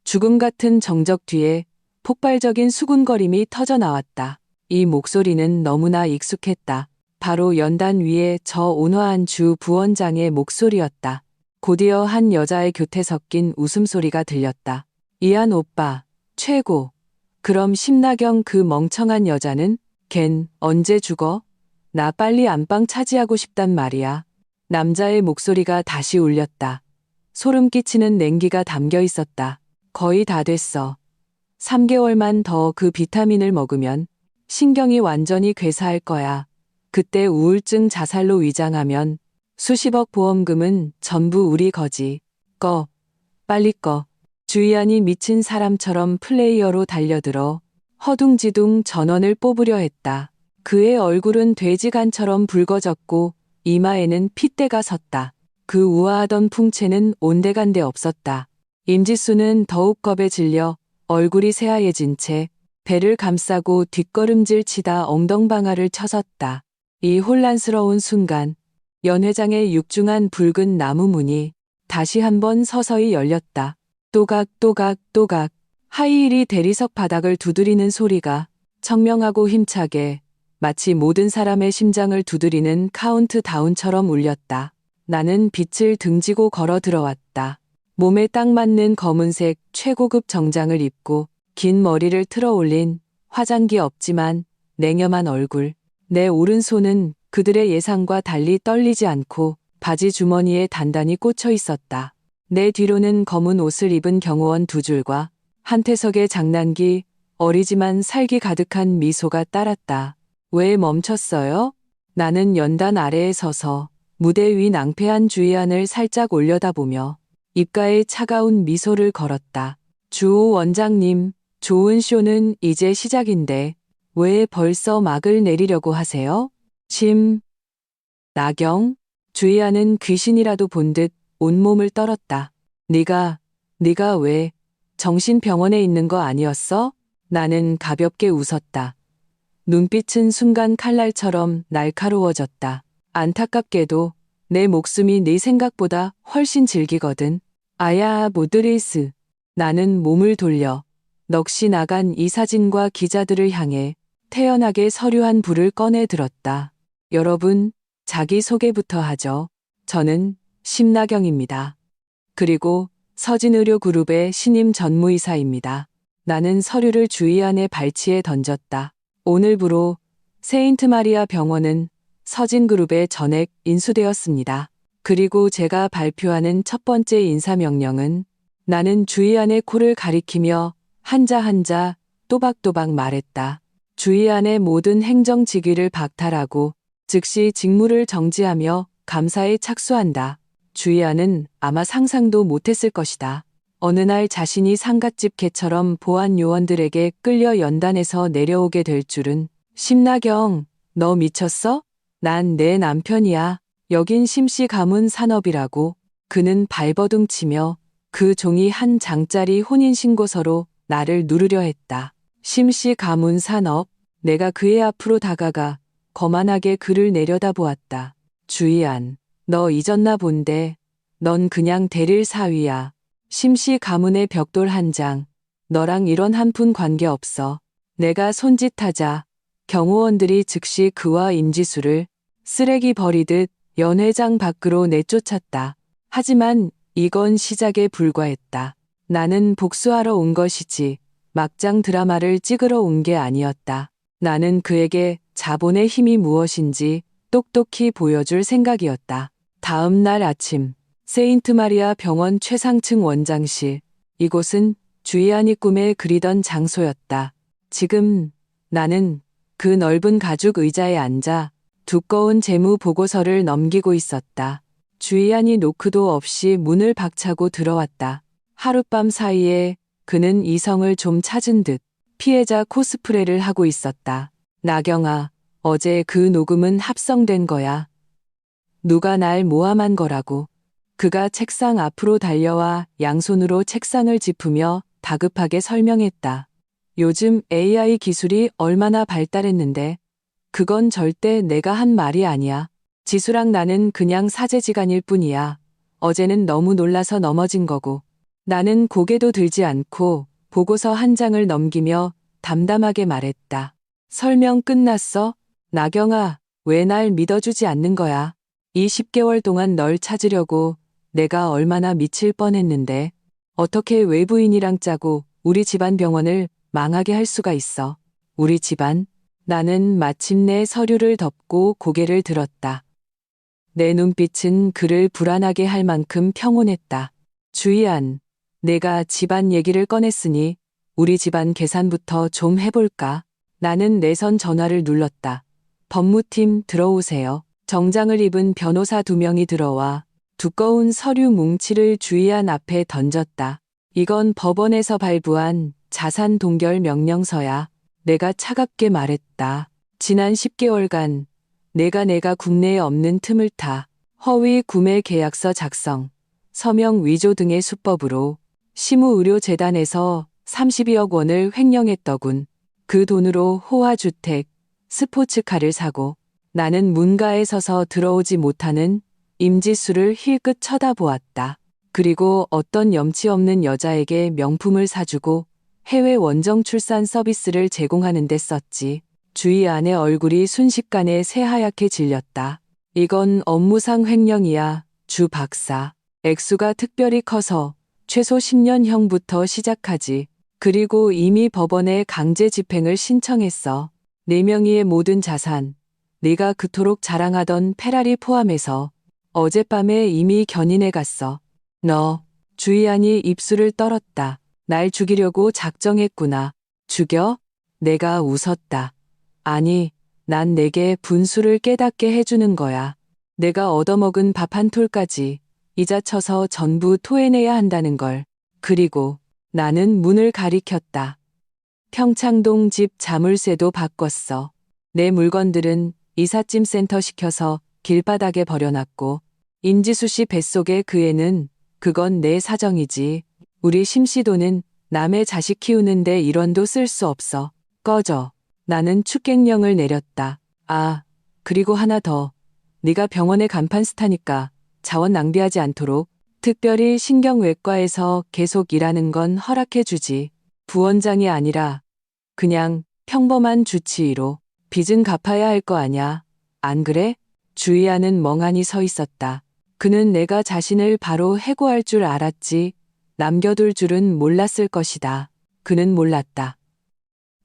죽음 같은 정적 뒤에 폭발적인 수군거림이 터져 나왔다. 이 목소리는 너무나 익숙했다. 바로 연단 위에 저 온화한 주 부원장의 목소리였다. 곧이어 한 여자의 교태 섞인 웃음소리가 들렸다. 이한 오빠, 최고. 그럼 심나경 그 멍청한 여자는? 걘 언제 죽어? 나 빨리 안방 차지하고 싶단 말이야. 남자의 목소리가 다시 울렸다. 소름 끼치는 냉기가 담겨 있었다. 거의 다 됐어. 3개월만 더 그 비타민을 먹으면 신경이 완전히 괴사할 거야. 그때 우울증 자살로 위장하면 수십억 보험금은 전부 우리 거지. 꺼. 빨리 꺼. 주희안이 미친 사람처럼 플레이어로 달려들어 허둥지둥 전원을 뽑으려 했다. 그의 얼굴은 돼지간처럼 붉어졌고 이마에는 핏대가 섰다. 그 우아하던 풍채는 온데간데 없었다. 임지수는 더욱 겁에 질려 얼굴이 새하얘진 채 배를 감싸고 뒷걸음질 치다 엉덩방아를 쳐섰다. 이 혼란스러운 순간 연회장의 육중한 붉은 나무 문이 다시 한번 서서히 열렸다. 또각또각또각 하이힐이 대리석 바닥을 두드리는 소리가 청명하고 힘차게 마치 모든 사람의 심장을 두드리는 카운트다운처럼 울렸다. 나는 빛을 등지고 걸어 들어왔다. 몸에 딱 맞는 검은색 최고급 정장을 입고 긴 머리를 틀어 올린 화장기 없지만 냉염한 얼굴. 내 오른손은 그들의 예상과 달리 떨리지 않고 바지 주머니에 단단히 꽂혀 있었다. 내 뒤로는 검은 옷을 입은 경호원 2줄과 한태석의 장난기, 어리지만 살기 가득한 미소가 따랐다. 왜 멈췄어요? 나는 연단 아래에 서서 무대 위 낭패한 주희안을 살짝 올려다보며 입가에 차가운 미소를 걸었다. 주호 원장님, 좋은 쇼는 이제 시작인데 왜 벌써 막을 내리려고 하세요? 나경, 주희안은 귀신이라도 본 듯 온몸을 떨었다. 네가 왜 정신병원에 있는 거 아니었어? 나는 가볍게 웃었다. 눈빛은 순간 칼날처럼 날카로워졌다. 안타깝게도 내 목숨이 네 생각보다 훨씬 질기거든. 아야, 모드리스. 나는 몸을 돌려 넋이 나간 이 사진과 기자들을 향해 태연하게 서류한 불을 꺼내 들었다. 여러분, 자기소개부터 하죠. 저는 심나경입니다. 그리고 서진의료그룹의 신임 전무이사입니다. 나는 서류를 주희안의 발치에 던졌다. 오늘부로 세인트마리아 병원은 서진그룹에 전액 인수되었습니다. 그리고 제가 발표하는 첫 번째 인사명령은 나는 주희안의 코를 가리키며 한자 한자 또박또박 말했다. 주희안의 모든 행정직위를 박탈하고 즉시 직무를 정지하며 감사에 착수한다. 주희안은 아마 상상도 못했을 것이다. 어느 날 자신이 상갓집 개처럼 보안 요원들에게 끌려 연단에서 내려오게 될 줄은. 심나경, 너 미쳤어? 난 내 남편이야. 여긴 심씨 가문 산업이라고. 그는 발버둥 치며 그 종이 한 장짜리 혼인신고서로 나를 누르려 했다. 심씨 가문 산업. 내가 그의 앞으로 다가가 거만하게 그를 내려다보았다. 주희안, 너 잊었나 본데. 넌 그냥 대릴 사위야. 심씨 가문의 벽돌 한 장. 너랑 이런 한 푼 관계없어. 내가 손짓하자 경호원들이 즉시 그와 임지수를 쓰레기 버리듯 연회장 밖으로 내쫓았다. 하지만 이건 시작에 불과했다. 나는 복수하러 온 것이지 막장 드라마를 찍으러 온 게 아니었다. 나는 그에게 자본의 힘이 무엇인지 똑똑히 보여줄 생각이었다. 다음 날 아침, 세인트마리아 병원 최상층 원장실. 이곳은 주희안이 꿈에 그리던 장소였다. 지금 나는 그 넓은 가죽 의자에 앉아 두꺼운 재무 보고서를 넘기고 있었다. 주희안이 노크도 없이 문을 박차고 들어왔다. 하룻밤 사이에 그는 이성을 좀 찾은 듯 피해자 코스프레를 하고 있었다. 나경아, 어제 그 녹음은 합성된 거야. 누가 날 모함한 거라고. 그가 책상 앞으로 달려와 양손으로 책상을 짚으며 다급하게 설명했다. 요즘 AI 기술이 얼마나 발달했는데 그건 절대 내가 한 말이 아니야. 지수랑 나는 그냥 사제지간일 뿐이야. 어제는 너무 놀라서 넘어진 거고. 나는 고개도 들지 않고 보고서 한 장을 넘기며 담담하게 말했다. 설명 끝났어? 나경아, 왜 날 믿어주지 않는 거야? 이 10개월 동안 널 찾으려고 내가 얼마나 미칠 뻔했는데 어떻게 외부인이랑 짜고 우리 집안 병원을 망하게 할 수가 있어. 우리 집안? 나는 마침내 서류를 덮고 고개를 들었다. 내 눈빛은 그를 불안하게 할 만큼 평온했다. 주희안, 내가 집안 얘기를 꺼냈으니 우리 집안 계산부터 좀 해볼까? 나는 내선 전화를 눌렀다. 법무팀 들어오세요. 정장을 입은 변호사 2명이 들어와 두꺼운 서류 뭉치를 주희안 앞에 던졌다. 이건 법원에서 발부한 자산 동결 명령서야. 내가 차갑게 말했다. 지난 10개월간 내가 국내에 없는 틈을 타 허위 구매 계약서 작성, 서명 위조 등의 수법으로 시무의료재단에서 32억 원을 횡령했더군. 그 돈으로 호화주택, 스포츠카를 사고 나는 문가에 서서 들어오지 못하는 임지수를 힐끗 쳐다보았다. 그리고 어떤 염치 없는 여자에게 명품을 사주고 해외 원정 출산 서비스를 제공하는 데 썼지. 주희안의 얼굴이 순식간에 새하얗게 질렸다. 이건 업무상 횡령이야, 주 박사. 액수가 특별히 커서 최소 10년형부터 시작하지. 그리고 이미 법원에 강제 집행을 신청했어. 네 명의의 모든 자산, 네가 그토록 자랑하던 페라리 포함해서 어젯밤에 이미 견인해 갔어. 너, 주희안이 입술을 떨었다. 날 죽이려고 작정했구나. 죽여? 내가 웃었다. 아니, 난 내게 분수를 깨닫게 해주는 거야. 내가 얻어먹은 밥 한 톨까지 이자 쳐서 전부 토해내야 한다는 걸. 그리고 나는 문을 가리켰다. 평창동 집 자물쇠도 바꿨어. 내 물건들은 이삿짐 센터 시켜서 길바닥에 버려놨고 임지수 씨 뱃속에 그 애는 그건 내 사정이지. 우리 심씨도는 남의 자식 키우는데 1원도 쓸 수 없어. 꺼져. 나는 축객령을 내렸다. 아, 그리고 하나 더. 네가 병원의 간판 스타니까 자원 낭비하지 않도록 특별히 신경외과에서 계속 일하는 건 허락해주지. 부원장이 아니라 그냥 평범한 주치의로. 빚은 갚아야 할 거 아냐. 안 그래? 주희안은 멍하니 서 있었다. 그는 내가 자신을 바로 해고할 줄 알았지 남겨둘 줄은 몰랐을 것이다. 그는 몰랐다.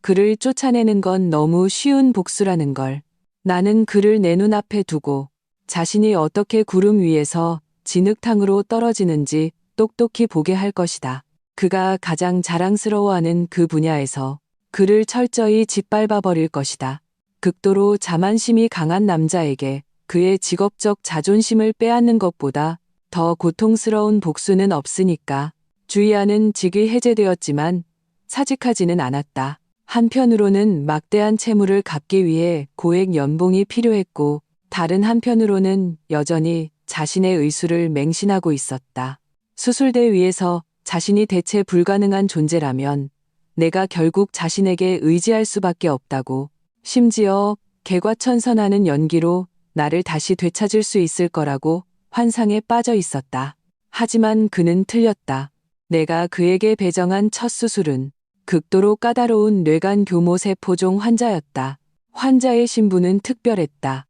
그를 쫓아내는 건 너무 쉬운 복수라는 걸. 나는 그를 내 눈앞에 두고 자신이 어떻게 구름 위에서 진흙탕으로 떨어지는지 똑똑히 보게 할 것이다. 그가 가장 자랑스러워하는 그 분야에서 그를 철저히 짓밟아 버릴 것이다. 극도로 자만심이 강한 남자에게 그의 직업적 자존심을 빼앗는 것보다 더 고통스러운 복수는 없으니까. 주희안은 직위 해제되었지만 사직하지는 않았다. 한편으로는 막대한 채무를 갚기 위해 고액 연봉이 필요했고 다른 한편으로는 여전히 자신의 의술을 맹신하고 있었다. 수술대 위에서 자신이 대체 불가능한 존재라면 내가 결국 자신에게 의지할 수밖에 없다고. 심지어 개과천선하는 연기로 나를 다시 되찾을 수 있을 거라고 환상에 빠져 있었다. 하지만 그는 틀렸다. 내가 그에게 배정한 첫 수술은 극도로 까다로운 뇌간 교모세포종 환자였다. 환자의 신분은 특별했다.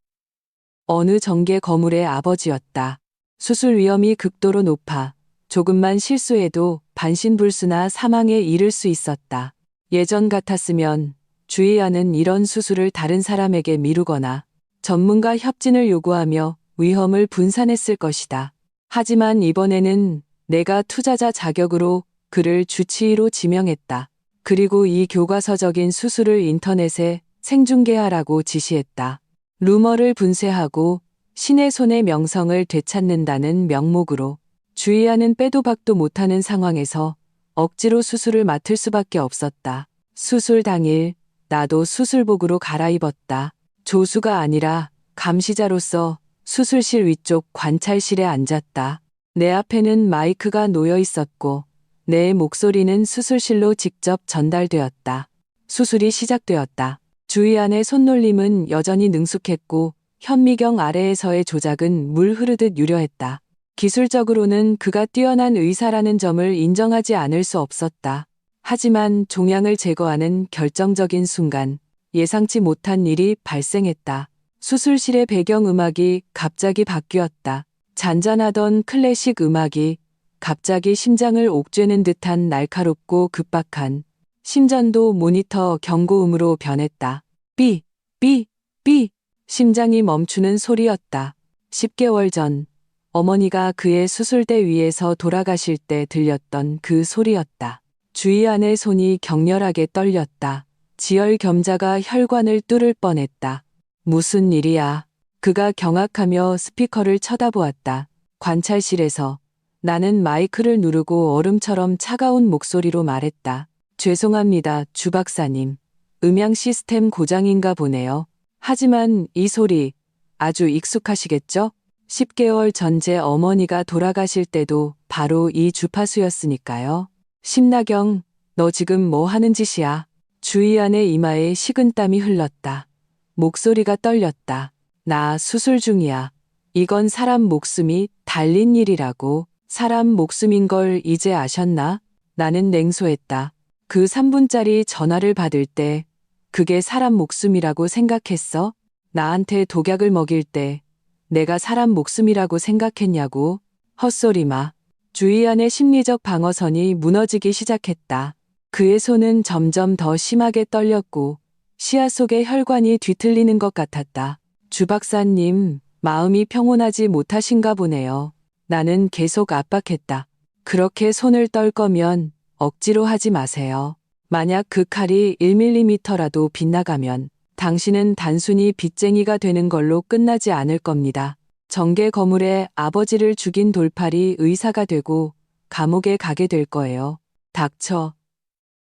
어느 정계 거물의 아버지였다. 수술 위험이 극도로 높아 조금만 실수해도 반신불수나 사망에 이를 수 있었다. 예전 같았으면 주희안은 이런 수술을 다른 사람에게 미루거나 전문가 협진을 요구하며 위험을 분산했을 것이다. 하지만 이번에는 내가 투자자 자격으로 그를 주치의로 지명했다. 그리고 이 교과서적인 수술을 인터넷에 생중계하라고 지시했다. 루머를 분쇄하고 신의 손의 명성을 되찾는다는 명목으로. 주의하는 빼도 박도 못하는 상황에서 억지로 수술을 맡을 수밖에 없었다. 수술 당일 나도 수술복으로 갈아입었다. 조수가 아니라 감시자로서 수술실 위쪽 관찰실에 앉았다. 내 앞에는 마이크가 놓여 있었고 내 목소리는 수술실로 직접 전달되었다. 수술이 시작되었다. 주의안의 손놀림은 여전히 능숙했고 현미경 아래에서의 조작은 물 흐르듯 유려했다. 기술적으로는 그가 뛰어난 의사라는 점을 인정하지 않을 수 없었다. 하지만 종양을 제거하는 결정적인 순간 예상치 못한 일이 발생했다. 수술실의 배경음악이 갑자기 바뀌었다. 잔잔하던 클래식 음악이 갑자기 심장을 옥죄는 듯한 날카롭고 급박한 심전도 모니터 경고음으로 변했다. 삐, 삐, 삐. 심장이 멈추는 소리였다. 10개월 전 어머니가 그의 수술대 위에서 돌아가실 때 들렸던 그 소리였다. 주의안의 손이 격렬하게 떨렸다. 지혈 겸자가 혈관을 뚫을 뻔했다. 무슨 일이야? 그가 경악하며 스피커를 쳐다보았다. 관찰실에서 나는 마이크를 누르고 얼음처럼 차가운 목소리로 말했다. 죄송합니다, 주 박사님. 음향 시스템 고장인가 보네요. 하지만 이 소리 아주 익숙하시겠죠? 10개월 전 제 어머니가 돌아가실 때도 바로 이 주파수였으니까요. 심나경, 너 지금 뭐 하는 짓이야? 주의안의 이마에 식은땀이 흘렀다. 목소리가 떨렸다. 나 수술 중이야. 이건 사람 목숨이 달린 일이라고. 사람 목숨인 걸 이제 아셨나? 나는 냉소했다. 그 3분짜리 전화를 받을 때 그게 사람 목숨이라고 생각했어? 나한테 독약을 먹일 때 내가 사람 목숨이라고 생각했냐고? 헛소리 마. 주의안의 심리적 방어선이 무너지기 시작했다. 그의 손은 점점 더 심하게 떨렸고 시야 속의 혈관이 뒤틀리는 것 같았다. 주 박사님, 마음이 평온하지 못하신가 보네요. 나는 계속 압박했다. 그렇게 손을 떨 거면 억지로 하지 마세요. 만약 그 칼이 1mm라도 빗나가면 당신은 단순히 빚쟁이가 되는 걸로 끝나지 않을 겁니다. 정계 거물에 아버지를 죽인 돌팔이 의사가 되고 감옥에 가게 될 거예요. 닥쳐.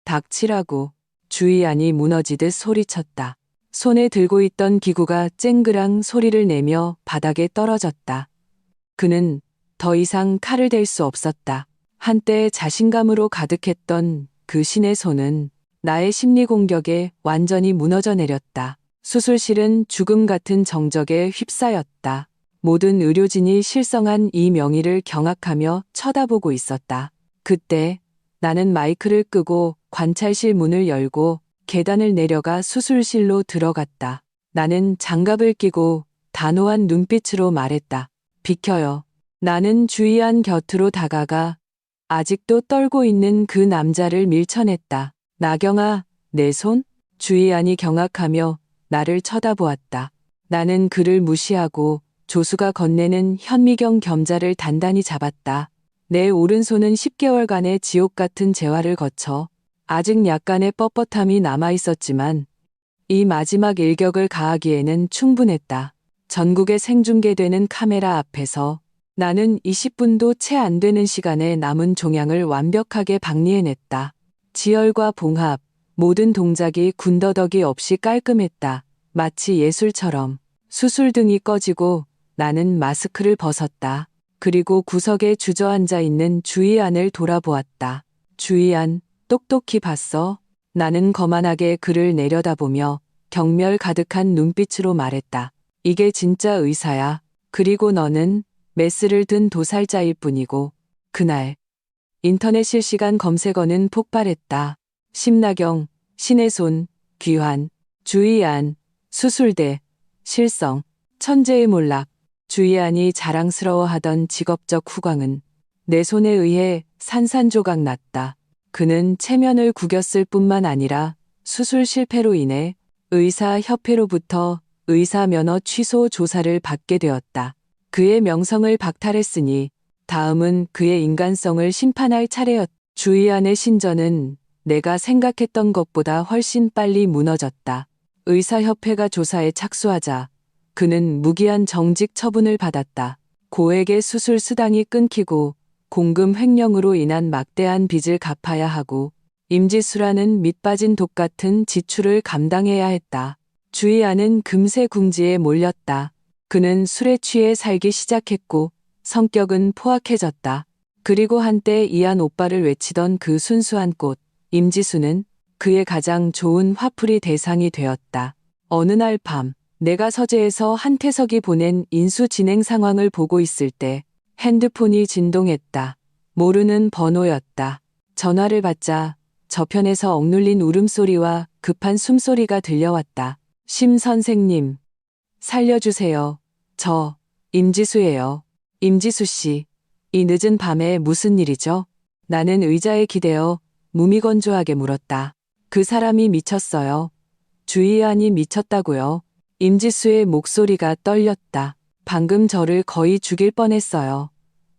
닥치라고. 주의안이 무너지듯 소리쳤다. 손에 들고 있던 기구가 쨍그랑 소리를 내며 바닥에 떨어졌다. 그는 더 이상 칼을 댈 수 없었다. 한때 자신감으로 가득했던 그 신의 손은 나의 심리 공격에 완전히 무너져 내렸다. 수술실은 죽음 같은 정적에 휩싸였다. 모든 의료진이 실성한 이 명의를 경악하며 쳐다보고 있었다. 그때 나는 마이크를 끄고 관찰실 문을 열고 계단을 내려가 수술실로 들어갔다. 나는 장갑을 끼고 단호한 눈빛으로 말했다. 비켜요. 나는 주의안 곁으로 다가가 아직도 떨고 있는 그 남자를 밀쳐냈다. 나경아, 내 손? 주의안이 경악하며 나를 쳐다보았다. 나는 그를 무시하고 조수가 건네는 현미경 겸자를 단단히 잡았다. 내 오른손은 10개월간의 지옥 같은 재활을 거쳐 아직 약간의 뻣뻣함이 남아있었지만 이 마지막 일격을 가하기에는 충분했다. 전국에 생중계되는 카메라 앞에서 나는 20분도 채 안 되는 시간에 남은 종양을 완벽하게 박리해냈다. 지혈과 봉합, 모든 동작이 군더더기 없이 깔끔했다. 마치 예술처럼. 수술등이 꺼지고 나는 마스크를 벗었다. 그리고 구석에 주저앉아 있는 주의안을 돌아보았다. 주의안, 똑똑히 봤어? 나는 거만하게 그를 내려다보며 경멸 가득한 눈빛으로 말했다. 이게 진짜 의사야. 그리고 너는 메스를 든 도살자일 뿐이고. 그날 인터넷 실시간 검색어는 폭발했다. 심나경, 신의 손, 귀환, 주의안, 수술대, 실성, 천재의 몰락. 주의안이 자랑스러워하던 직업적 후광은 내 손에 의해 산산조각 났다. 그는 체면을 구겼을 뿐만 아니라 수술 실패로 인해 의사협회로부터 의사 면허 취소 조사를 받게 되었다. 그의 명성을 박탈했으니 다음은 그의 인간성을 심판할 차례였다. 주의안의 신전은 내가 생각했던 것보다 훨씬 빨리 무너졌다. 의사협회가 조사에 착수하자 그는 무기한 정직 처분을 받았다. 고액의 수술 수당이 끊기고 공금 횡령으로 인한 막대한 빚을 갚아야 하고 임지수라는 밑빠진 독 같은 지출을 감당해야 했다. 주희아는 금세 궁지에 몰렸다. 그는 술에 취해 살기 시작했고 성격은 포악해졌다. 그리고 한때 이한 오빠를 외치던 그 순수한 꽃, 임지수는 그의 가장 좋은 화풀이 대상이 되었다. 어느 날 밤, 내가 서재에서 한태석이 보낸 인수 진행 상황을 보고 있을 때 핸드폰이 진동했다. 모르는 번호였다. 전화를 받자 저편에서 억눌린 울음소리와 급한 숨소리가 들려왔다. 심 선생님, 살려주세요. 저, 임지수예요. 임지수 씨, 이 늦은 밤에 무슨 일이죠? 나는 의자에 기대어 무미건조하게 물었다. 그 사람이 미쳤어요. 주희안이 미쳤다고요. 임지수의 목소리가 떨렸다. 방금 저를 거의 죽일 뻔했어요.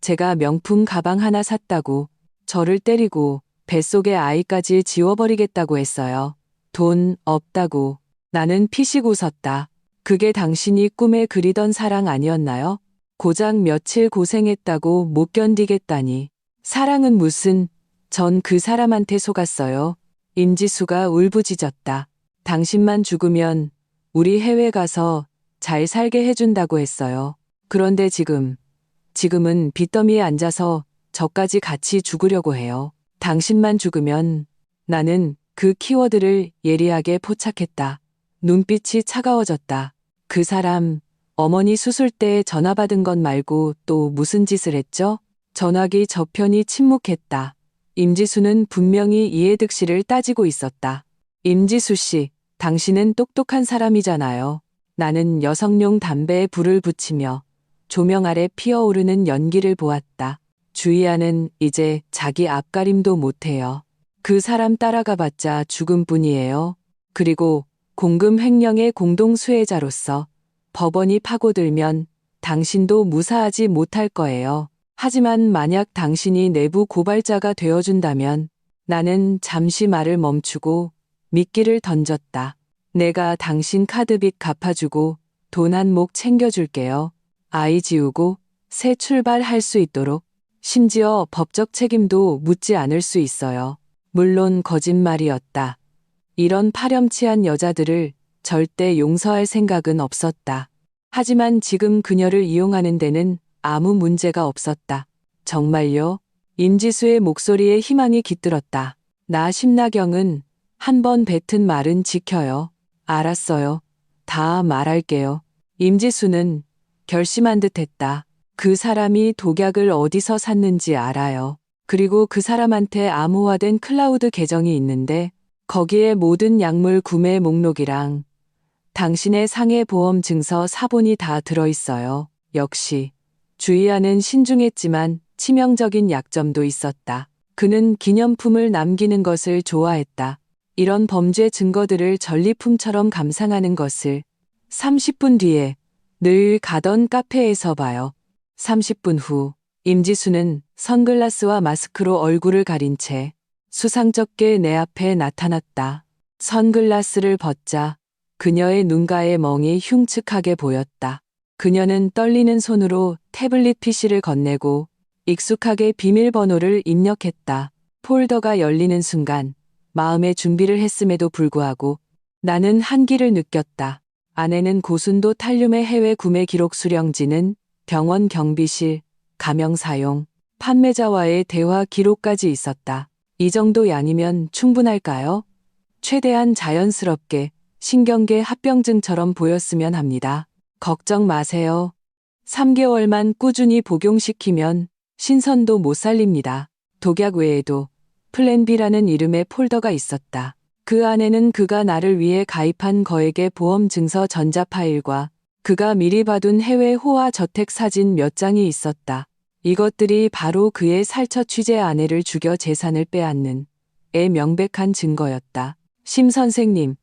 제가 명품 가방 하나 샀다고 저를 때리고 뱃속의 아이까지 지워버리겠다고 했어요. 돈 없다고. 나는 피식 웃었다. 그게 당신이 꿈에 그리던 사랑 아니었나요? 고작 며칠 고생했다고 못 견디겠다니. 사랑은 무슨, 전 그 사람한테 속았어요. 임지수가 울부짖었다. 당신만 죽으면 우리 해외 가서 잘 살게 해준다고 했어요. 그런데 지금은 빚더미에 앉아서 저까지 같이 죽으려고 해요. 당신만 죽으면. 나는 그 키워드를 예리하게 포착했다. 눈빛이 차가워졌다. 그 사람, 어머니 수술 때 전화 받은 것 말고 또 무슨 짓을 했죠? 전화기 저편이 침묵했다. 임지수는 분명히 이해득 씨를 따지고 있었다. 임지수 씨, 당신은 똑똑한 사람이잖아요. 나는 여성용 담배에 불을 붙이며 조명 아래 피어오르는 연기를 보았다. 주희아는 이제 자기 앞가림도 못해요. 그 사람 따라가봤자 죽음뿐이에요. 그리고 공금 횡령의 공동 수혜자로서 법원이 파고들면 당신도 무사하지 못할 거예요. 하지만 만약 당신이 내부 고발자가 되어준다면. 나는 잠시 말을 멈추고 미끼를 던졌다. 내가 당신 카드빚 갚아주고 돈 한 몫 챙겨줄게요. 아이 지우고 새 출발할 수 있도록. 심지어 법적 책임도 묻지 않을 수 있어요. 물론 거짓말이었다. 이런 파렴치한 여자들을 절대 용서할 생각은 없었다. 하지만 지금 그녀를 이용하는 데는 아무 문제가 없었다. 정말요? 임지수의 목소리에 희망이 깃들었다. 나 심나경은 한 번 뱉은 말은 지켜요. 알았어요. 다 말할게요. 임지수는 결심한 듯했다. 그 사람이 독약을 어디서 샀는지 알아요. 그리고 그 사람한테 암호화된 클라우드 계정이 있는데 거기에 모든 약물 구매 목록이랑 당신의 상해 보험 증서 사본이 다 들어있어요. 역시 주희아는 신중했지만 치명적인 약점도 있었다. 그는 기념품을 남기는 것을 좋아했다. 이런 범죄 증거들을 전리품처럼 감상하는 것을. 30분 뒤에 늘 가던 카페에서 봐요. 30분 후 임지수는 선글라스와 마스크로 얼굴을 가린 채 수상쩍게 내 앞에 나타났다. 선글라스를 벗자 그녀의 눈가에 멍이 흉측하게 보였다. 그녀는 떨리는 손으로 태블릿 PC를 건네고 익숙하게 비밀번호를 입력했다. 폴더가 열리는 순간 마음의 준비를 했음에도 불구하고 나는 한기를 느꼈다. 안에는 고순도 탈륨의 해외 구매 기록 수령지는 병원 경비실, 가명 사용, 판매자와의 대화 기록까지 있었다. 이 정도 양이면 충분할까요? 최대한 자연스럽게 신경계 합병증처럼 보였으면 합니다. 걱정 마세요. 3개월만 꾸준히 복용시키면 신선도 못 살립니다. 독약 외에도 플랜 B라는 이름의 폴더가 있었다. 그 안에는 그가 나를 위해 가입한 거액의 보험 증서 전자 파일과 그가 미리 봐둔 해외 호화 저택 사진 몇 장이 있었다. 이것들이 바로 그의 살처 취재 아내를 죽여 재산을 빼앗는 애 명백한 증거였다. 심 선생님,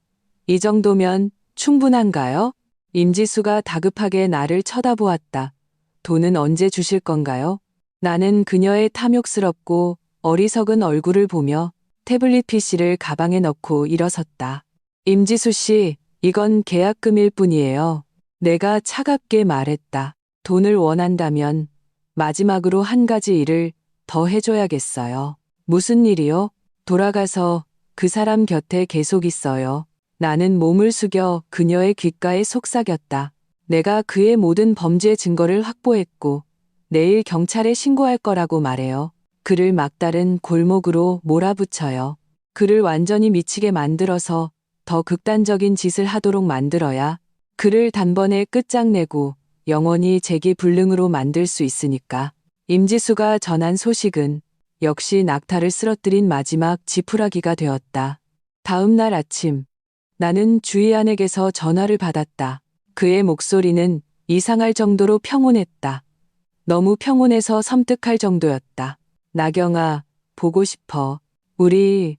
이 정도면 충분한가요? 임지수가 다급하게 나를 쳐다보았다. 돈은 언제 주실 건가요? 나는 그녀의 탐욕스럽고 어리석은 얼굴을 보며 태블릿 PC를 가방에 넣고 일어섰다. 임지수 씨, 이건 계약금일 뿐이에요. 내가 차갑게 말했다. 돈을 원한다면 마지막으로 한 가지 일을 더 해줘야겠어요. 무슨 일이요? 돌아가서 그 사람 곁에 계속 있어요. 나는 몸을 숙여 그녀의 귓가에 속삭였다. 내가 그의 모든 범죄 증거를 확보했고 내일 경찰에 신고할 거라고 말해요. 그를 막다른 골목으로 몰아붙여요. 그를 완전히 미치게 만들어서 더 극단적인 짓을 하도록 만들어야 그를 단번에 끝장내고 영원히 재기불능으로 만들 수 있으니까. 임지수가 전한 소식은 역시 낙타를 쓰러뜨린 마지막 지푸라기가 되었다. 다음 날 아침, 나는 주희안에게서 전화를 받았다. 그의 목소리는 이상할 정도로 평온했다. 너무 평온해서 섬뜩할 정도였다. 나경아, 보고 싶어. 우리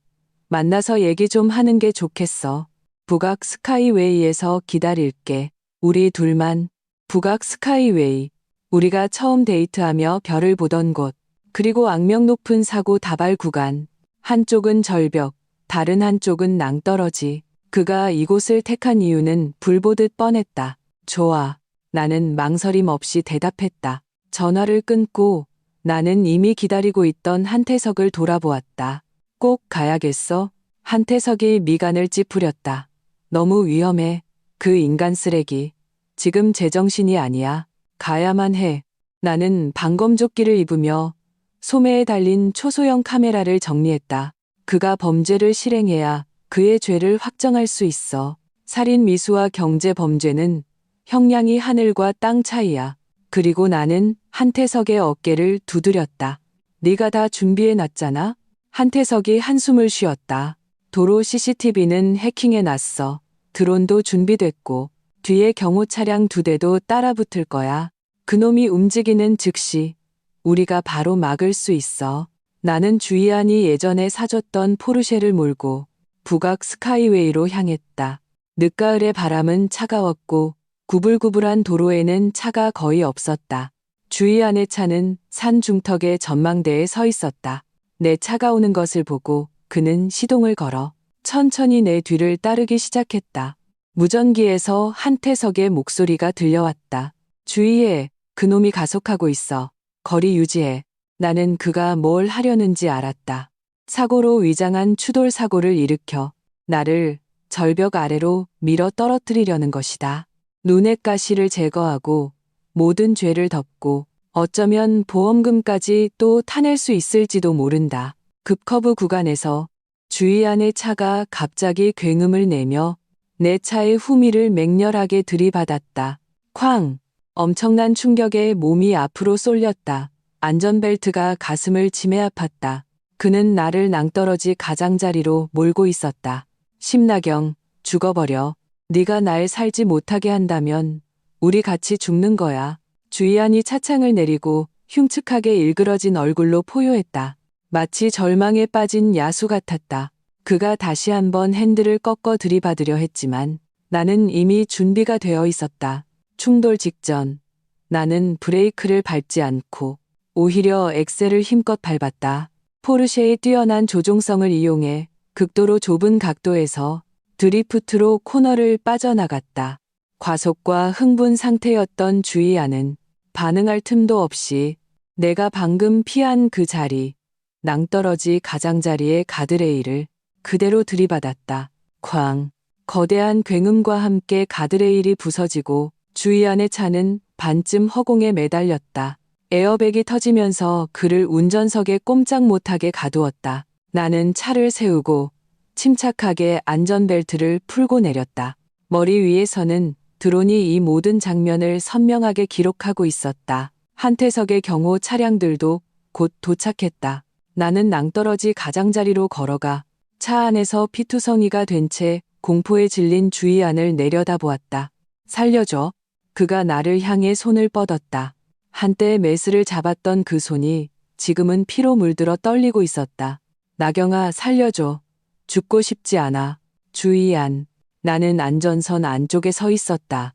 만나서 얘기 좀 하는 게 좋겠어. 북악 스카이웨이에서 기다릴게. 우리 둘만. 북악 스카이웨이. 우리가 처음 데이트하며 별을 보던 곳. 그리고 악명 높은 사고 다발 구간. 한쪽은 절벽, 다른 한쪽은 낭떠러지. 그가 이곳을 택한 이유는 불보듯 뻔했다. 좋아. 나는 망설임 없이 대답했다. 전화를 끊고 나는 이미 기다리고 있던 한태석을 돌아보았다. 꼭 가야겠어? 한태석이 미간을 찌푸렸다. 너무 위험해. 그 인간 쓰레기. 지금 제정신이 아니야. 가야만 해. 나는 방검조끼를 입으며 소매에 달린 초소형 카메라를 정리했다. 그가 범죄를 실행해야 그의 죄를 확정할 수 있어. 살인 미수와 경제 범죄는 형량이 하늘과 땅 차이야. 그리고 나는 한태석의 어깨를 두드렸다. 네가 다 준비해 놨잖아? 한태석이 한숨을 쉬었다. 도로 CCTV는 해킹해 놨어. 드론도 준비됐고 뒤에 경호 차량 2대도 따라붙을 거야. 그놈이 움직이는 즉시 우리가 바로 막을 수 있어. 나는 주희안이 예전에 사줬던 포르쉐를 몰고 북악 스카이웨이로 향했다. 늦가을의 바람은 차가웠고 구불구불한 도로에는 차가 거의 없었다. 주희안의 차는 산 중턱의 전망대에 서 있었다. 내 차가 오는 것을 보고 그는 시동을 걸어 천천히 내 뒤를 따르기 시작했다. 무전기에서 한태석의 목소리가 들려왔다. 주의해. 그놈이 가속하고 있어. 거리 유지해. 나는 그가 뭘 하려는지 알았다. 사고로 위장한 추돌 사고를 일으켜 나를 절벽 아래로 밀어 떨어뜨리려는 것이다. 눈의 가시를 제거하고 모든 죄를 덮고 어쩌면 보험금까지 또 타낼 수 있을지도 모른다. 급커브 구간에서 주희안의 차가 갑자기 굉음을 내며 내 차의 후미를 맹렬하게 들이받았다. 쾅! 엄청난 충격에 몸이 앞으로 쏠렸다. 안전벨트가 가슴을 치매 아팠다. 그는 나를 낭떠러지 가장자리로 몰고 있었다. 심나경, 죽어버려. 네가 날 살지 못하게 한다면 우리 같이 죽는 거야. 주희안이 차창을 내리고 흉측하게 일그러진 얼굴로 포효했다. 마치 절망에 빠진 야수 같았다. 그가 다시 한번 핸들을 꺾어 들이받으려 했지만 나는 이미 준비가 되어 있었다. 충돌 직전 나는 브레이크를 밟지 않고 오히려 엑셀을 힘껏 밟았다. 포르쉐의 뛰어난 조종성을 이용해 극도로 좁은 각도에서 드리프트로 코너를 빠져나갔다. 과속과 흥분 상태였던 주희안은 반응할 틈도 없이 내가 방금 피한 그 자리, 낭떠러지 가장자리의 가드레일을 그대로 들이받았다. 쾅! 거대한 굉음과 함께 가드레일이 부서지고 주희안의 차는 반쯤 허공에 매달렸다. 에어백이 터지면서 그를 운전석에 꼼짝 못하게 가두었다. 나는 차를 세우고 침착하게 안전벨트를 풀고 내렸다. 머리 위에서는 드론이 이 모든 장면을 선명하게 기록하고 있었다. 한태석의 경호 차량들도 곧 도착했다. 나는 낭떠러지 가장자리로 걸어가 차 안에서 피투성이가 된 채 공포에 질린 주희안을 내려다보았다. 살려줘. 그가 나를 향해 손을 뻗었다. 한때 매스를 잡았던 그 손이 지금은 피로 물들어 떨리고 있었다. 나경아, 살려줘. 죽고 싶지 않아. 주희안. 나는 안전선 안쪽에 서 있었다.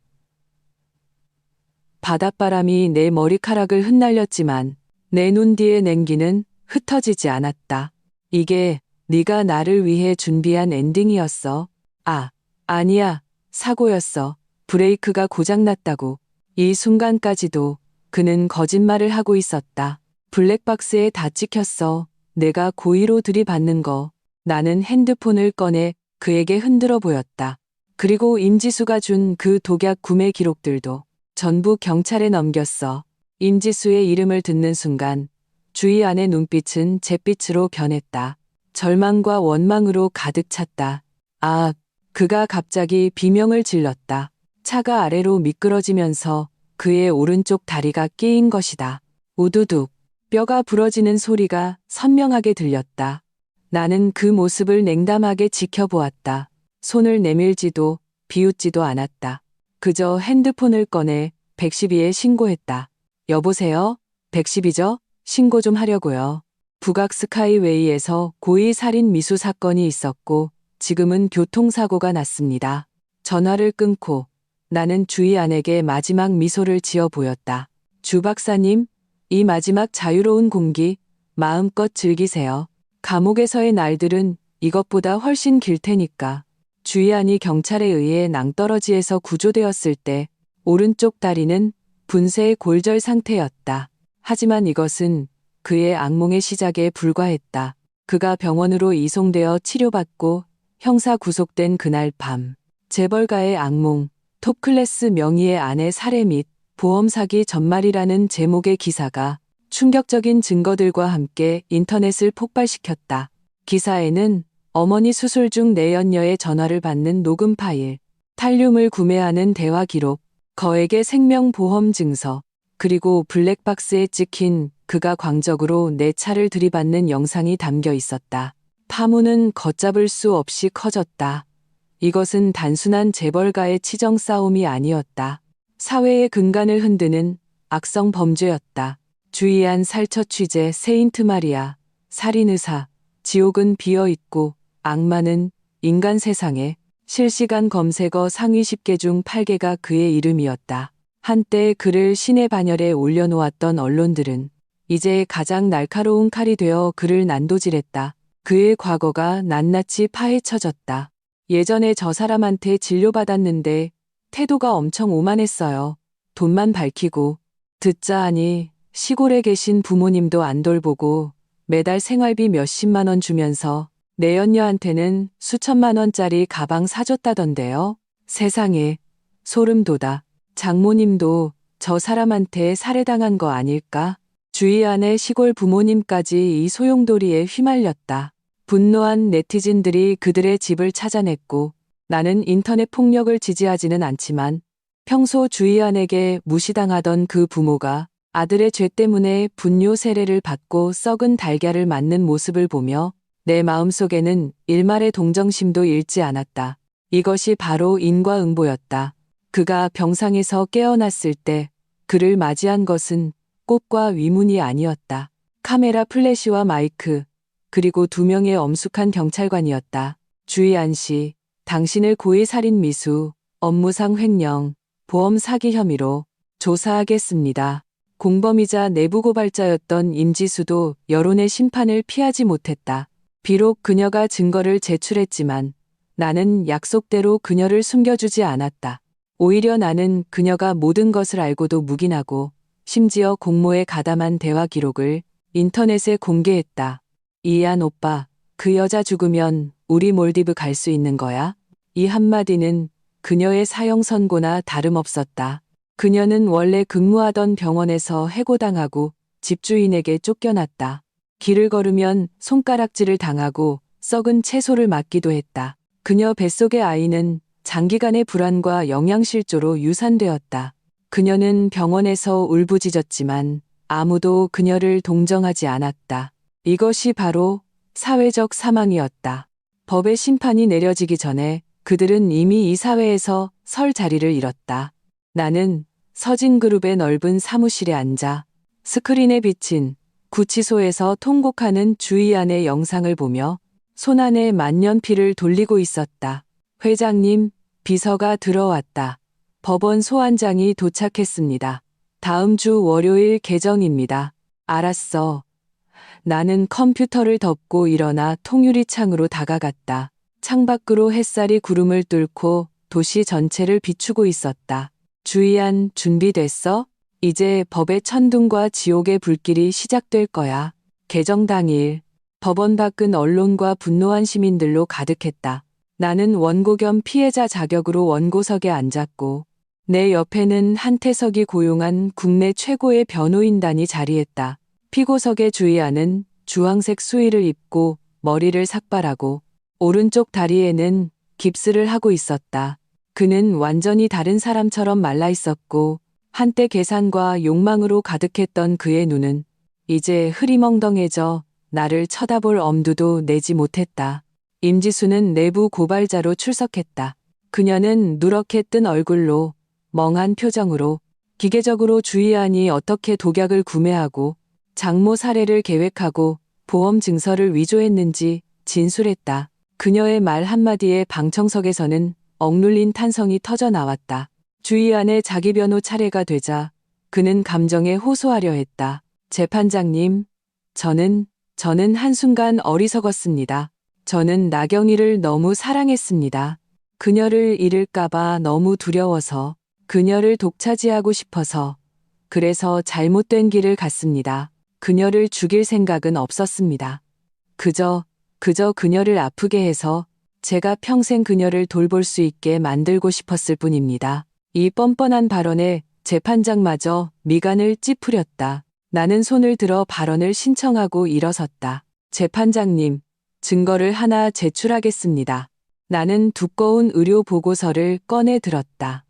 바닷바람이 내 머리카락을 흩날렸지만 내 눈 뒤의 냉기는 흩어지지 않았다. 이게 네가 나를 위해 준비한 엔딩이었어. 아, 아니야. 사고였어. 브레이크가 고장났다고. 이 순간까지도 그는 거짓말을 하고 있었다. 블랙박스에 다 찍혔어. 내가 고의로 들이받는 거. 나는 핸드폰을 꺼내 그에게 흔들어 보였다. 그리고 임지수가 준 그 독약 구매 기록들도 전부 경찰에 넘겼어. 임지수의 이름을 듣는 순간 주희 안의 눈빛은 잿빛으로 변했다. 절망과 원망으로 가득 찼다. 아, 그가 갑자기 비명을 질렀다. 차가 아래로 미끄러지면서 그의 오른쪽 다리가 끼인 것이다. 우두둑, 뼈가 부러지는 소리가 선명하게 들렸다. 나는 그 모습을 냉담하게 지켜보았다. 손을 내밀지도 비웃지도 않았다. 그저 핸드폰을 꺼내 112에 신고했다. 여보세요? 112죠? 신고 좀 하려고요. 북악 스카이웨이에서 고의 살인 미수 사건이 있었고 지금은 교통사고가 났습니다. 전화를 끊고 나는 주희 안에게 마지막 미소를 지어 보였다. 주 박사님, 이 마지막 자유로운 공기 마음껏 즐기세요. 감옥에서의 날들은 이것보다 훨씬 길 테니까. 주희 안이 경찰에 의해 낭떠러지에서 구조되었을 때 오른쪽 다리는 분쇄의 골절 상태였다. 하지만 이것은 그의 악몽의 시작에 불과했다. 그가 병원으로 이송되어 치료받고 형사 구속된 그날 밤, 재벌가의 악몽, 톱클래스 명의의 아내 살해 및 보험 사기 전말이라는 제목의 기사가 충격적인 증거들과 함께 인터넷을 폭발시켰다. 기사에는 어머니 수술 중 내연녀의 전화를 받는 녹음 파일, 탈륨을 구매하는 대화 기록, 거액의 생명보험 증서, 그리고 블랙박스에 찍힌 그가 광적으로 내 차를 들이받는 영상이 담겨 있었다. 파문은 걷잡을 수 없이 커졌다. 이것은 단순한 재벌가의 치정 싸움이 아니었다. 사회의 근간을 흔드는 악성 범죄였다. 주의한 살처 취재 세인트 마리아, 살인의사, 지옥은 비어있고 악마는 인간 세상에 실시간 검색어 상위 10개 중 8개가 그의 이름이었다. 한때 그를 신의 반열에 올려놓았던 언론들은 이제 가장 날카로운 칼이 되어 그를 난도질했다. 그의 과거가 낱낱이 파헤쳐졌다. 예전에 저 사람한테 진료받았는데 태도가 엄청 오만했어요. 돈만 밝히고. 듣자 하니 시골에 계신 부모님도 안 돌보고 매달 생활비 몇십만 원 주면서 내연녀한테는 수천만 원짜리 가방 사줬다던데요. 세상에, 소름 돋아. 장모님도 저 사람한테 살해당한 거 아닐까? 주위 안의 시골 부모님까지 이 소용돌이에 휘말렸다. 분노한 네티즌들이 그들의 집을 찾아냈고 나는 인터넷 폭력을 지지하지는 않지만 평소 주위 안에게 무시당하던 그 부모가 아들의 죄 때문에 분뇨 세례를 받고 썩은 달걀을 맞는 모습을 보며 내 마음속에는 일말의 동정심도 잃지 않았다. 이것이 바로 인과응보였다. 그가 병상에서 깨어났을 때 그를 맞이한 것은 꽃과 위문이 아니었다. 카메라 플래시와 마이크, 그리고 2명의 엄숙한 경찰관이었다. 주의안 씨, 당신을 고의 살인 미수, 업무상 횡령, 보험 사기 혐의로 조사하겠습니다. 공범이자 내부 고발자였던 임지수도 여론의 심판을 피하지 못했다. 비록 그녀가 증거를 제출했지만 나는 약속대로 그녀를 숨겨주지 않았다. 오히려 나는 그녀가 모든 것을 알고도 묵인하고 심지어 공모에 가담한 대화 기록을 인터넷에 공개했다. 이안 오빠, 그 여자 죽으면 우리 몰디브 갈 수 있는 거야? 이 한마디는 그녀의 사형 선고나 다름없었다. 그녀는 원래 근무하던 병원에서 해고당하고 집주인에게 쫓겨났다. 길을 걸으면 손가락질을 당하고 썩은 채소를 맞기도 했다. 그녀 뱃속의 아이는 장기간의 불안과 영양실조로 유산되었다. 그녀는 병원에서 울부짖었지만 아무도 그녀를 동정하지 않았다. 이것이 바로 사회적 사망이었다. 법의 심판이 내려지기 전에 그들은 이미 이 사회에서 설 자리를 잃었다. 나는 서진그룹의 넓은 사무실에 앉아 스크린에 비친 구치소에서 통곡하는 주의안의 영상을 보며 손안에 만년필을 돌리고 있었다. 회장님, 비서가 들어왔다. 법원 소환장이 도착했습니다. 다음 주 월요일 개정입니다. 알았어. 나는 컴퓨터를 덮고 일어나 통유리창으로 다가갔다. 창밖으로 햇살이 구름을 뚫고 도시 전체를 비추고 있었다. 주의안 준비됐어? 이제 법의 천둥과 지옥의 불길이 시작될 거야. 개정 당일 법원 밖은 언론과 분노한 시민들로 가득했다. 나는 원고 겸 피해자 자격으로 원고석에 앉았고 내 옆에는 한태석이 고용한 국내 최고의 변호인단이 자리했다. 피고석에 주의하는 주황색 수의를 입고 머리를 삭발하고 오른쪽 다리에는 깁스를 하고 있었다. 그는 완전히 다른 사람처럼 말라 있었고 한때 계산과 욕망으로 가득했던 그의 눈은 이제 흐리멍덩해져 나를 쳐다볼 엄두도 내지 못했다. 임지수는 내부 고발자로 출석했다. 그녀는 누렇게 뜬 얼굴로 멍한 표정으로 기계적으로 주의안이 어떻게 독약을 구매하고 장모 살해를 계획하고 보험 증서를 위조했는지 진술했다. 그녀의 말 한마디에 방청석에서는 억눌린 탄성이 터져 나왔다. 주의안의 자기 변호 차례가 되자 그는 감정에 호소하려 했다. 재판장님, 저는 한순간 어리석었습니다. 저는 나경이를 너무 사랑했습니다. 그녀를 잃을까봐 너무 두려워서, 그녀를 독차지하고 싶어서, 그래서 잘못된 길을 갔습니다. 그녀를 죽일 생각은 없었습니다. 그저 그녀를 아프게 해서 제가 평생 그녀를 돌볼 수 있게 만들고 싶었을 뿐입니다. 이 뻔뻔한 발언에 재판장마저 미간을 찌푸렸다. 나는 손을 들어 발언을 신청하고 일어섰다. 재판장님, 증거를 하나 제출하겠습니다. 나는 두꺼운 의료 보고서를 꺼내 들었다.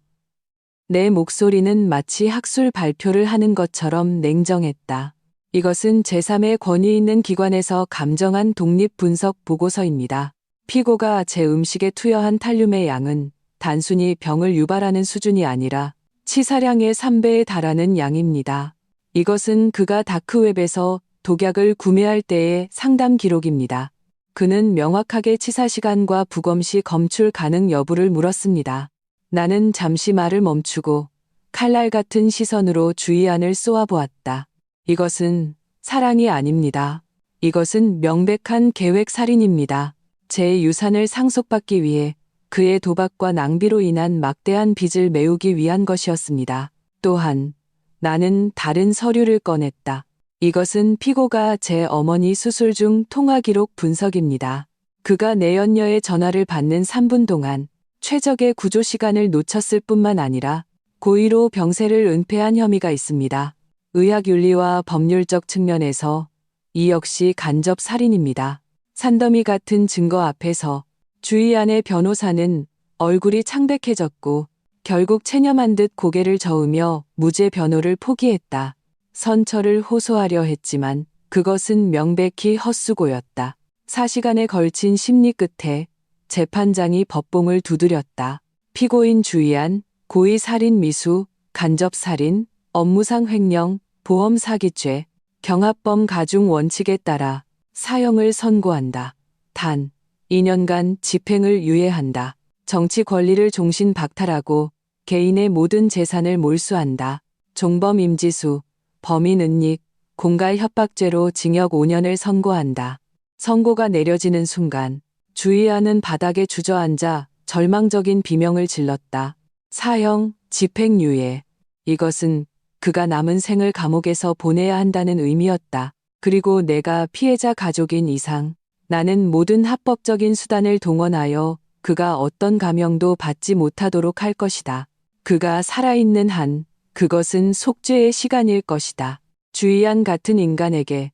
내 목소리는 마치 학술 발표를 하는 것처럼 냉정했다. 이것은 제3의 권위 있는 기관에서 감정한 독립 분석 보고서입니다. 피고가 제 음식에 투여한 탈륨의 양은 단순히 병을 유발하는 수준이 아니라 치사량의 3배에 달하는 양입니다. 이것은 그가 다크웹에서 독약을 구매할 때의 상담 기록입니다. 그는 명확하게 치사 시간과 부검 시 검출 가능 여부를 물었습니다. 나는 잠시 말을 멈추고 칼날 같은 시선으로 주의안을 쏘아보았다. 이것은 사랑이 아닙니다. 이것은 명백한 계획 살인입니다. 제 유산을 상속받기 위해 그의 도박과 낭비로 인한 막대한 빚을 메우기 위한 것이었습니다. 또한 나는 다른 서류를 꺼냈다. 이것은 피고가 제 어머니 수술 중 통화 기록 분석입니다. 그가 내연녀의 전화를 받는 3분 동안 최적의 구조 시간을 놓쳤을 뿐만 아니라 고의로 병세를 은폐한 혐의가 있습니다. 의학윤리와 법률적 측면에서 이 역시 간접 살인입니다. 산더미 같은 증거 앞에서 주의안의 변호사는 얼굴이 창백해졌고 결국 체념한 듯 고개를 저으며 무죄 변호를 포기했다. 선처를 호소하려 했지만 그것은 명백히 헛수고였다. 4시간에 걸친 심리 끝에 재판장이 법봉을 두드렸다. 피고인 주의안, 고의살인 미수, 간접살인, 업무상 횡령, 보험사기죄, 경합범 가중 원칙에 따라 사형을 선고한다. 단 2년간 집행을 유예한다. 정치 권리를 종신 박탈하고 개인의 모든 재산을 몰수한다. 종범 임지수, 범인 은닉, 공갈 협박죄로 징역 5년을 선고한다. 선고가 내려지는 순간 주의안은 바닥에 주저앉아 절망적인 비명을 질렀다. 사형, 집행유예. 이것은 그가 남은 생을 감옥에서 보내야 한다는 의미였다. 그리고 내가 피해자 가족인 이상 나는 모든 합법적인 수단을 동원하여 그가 어떤 감형도 받지 못하도록 할 것이다. 그가 살아있는 한 그것은 속죄의 시간일 것이다. 주의안 같은 인간에게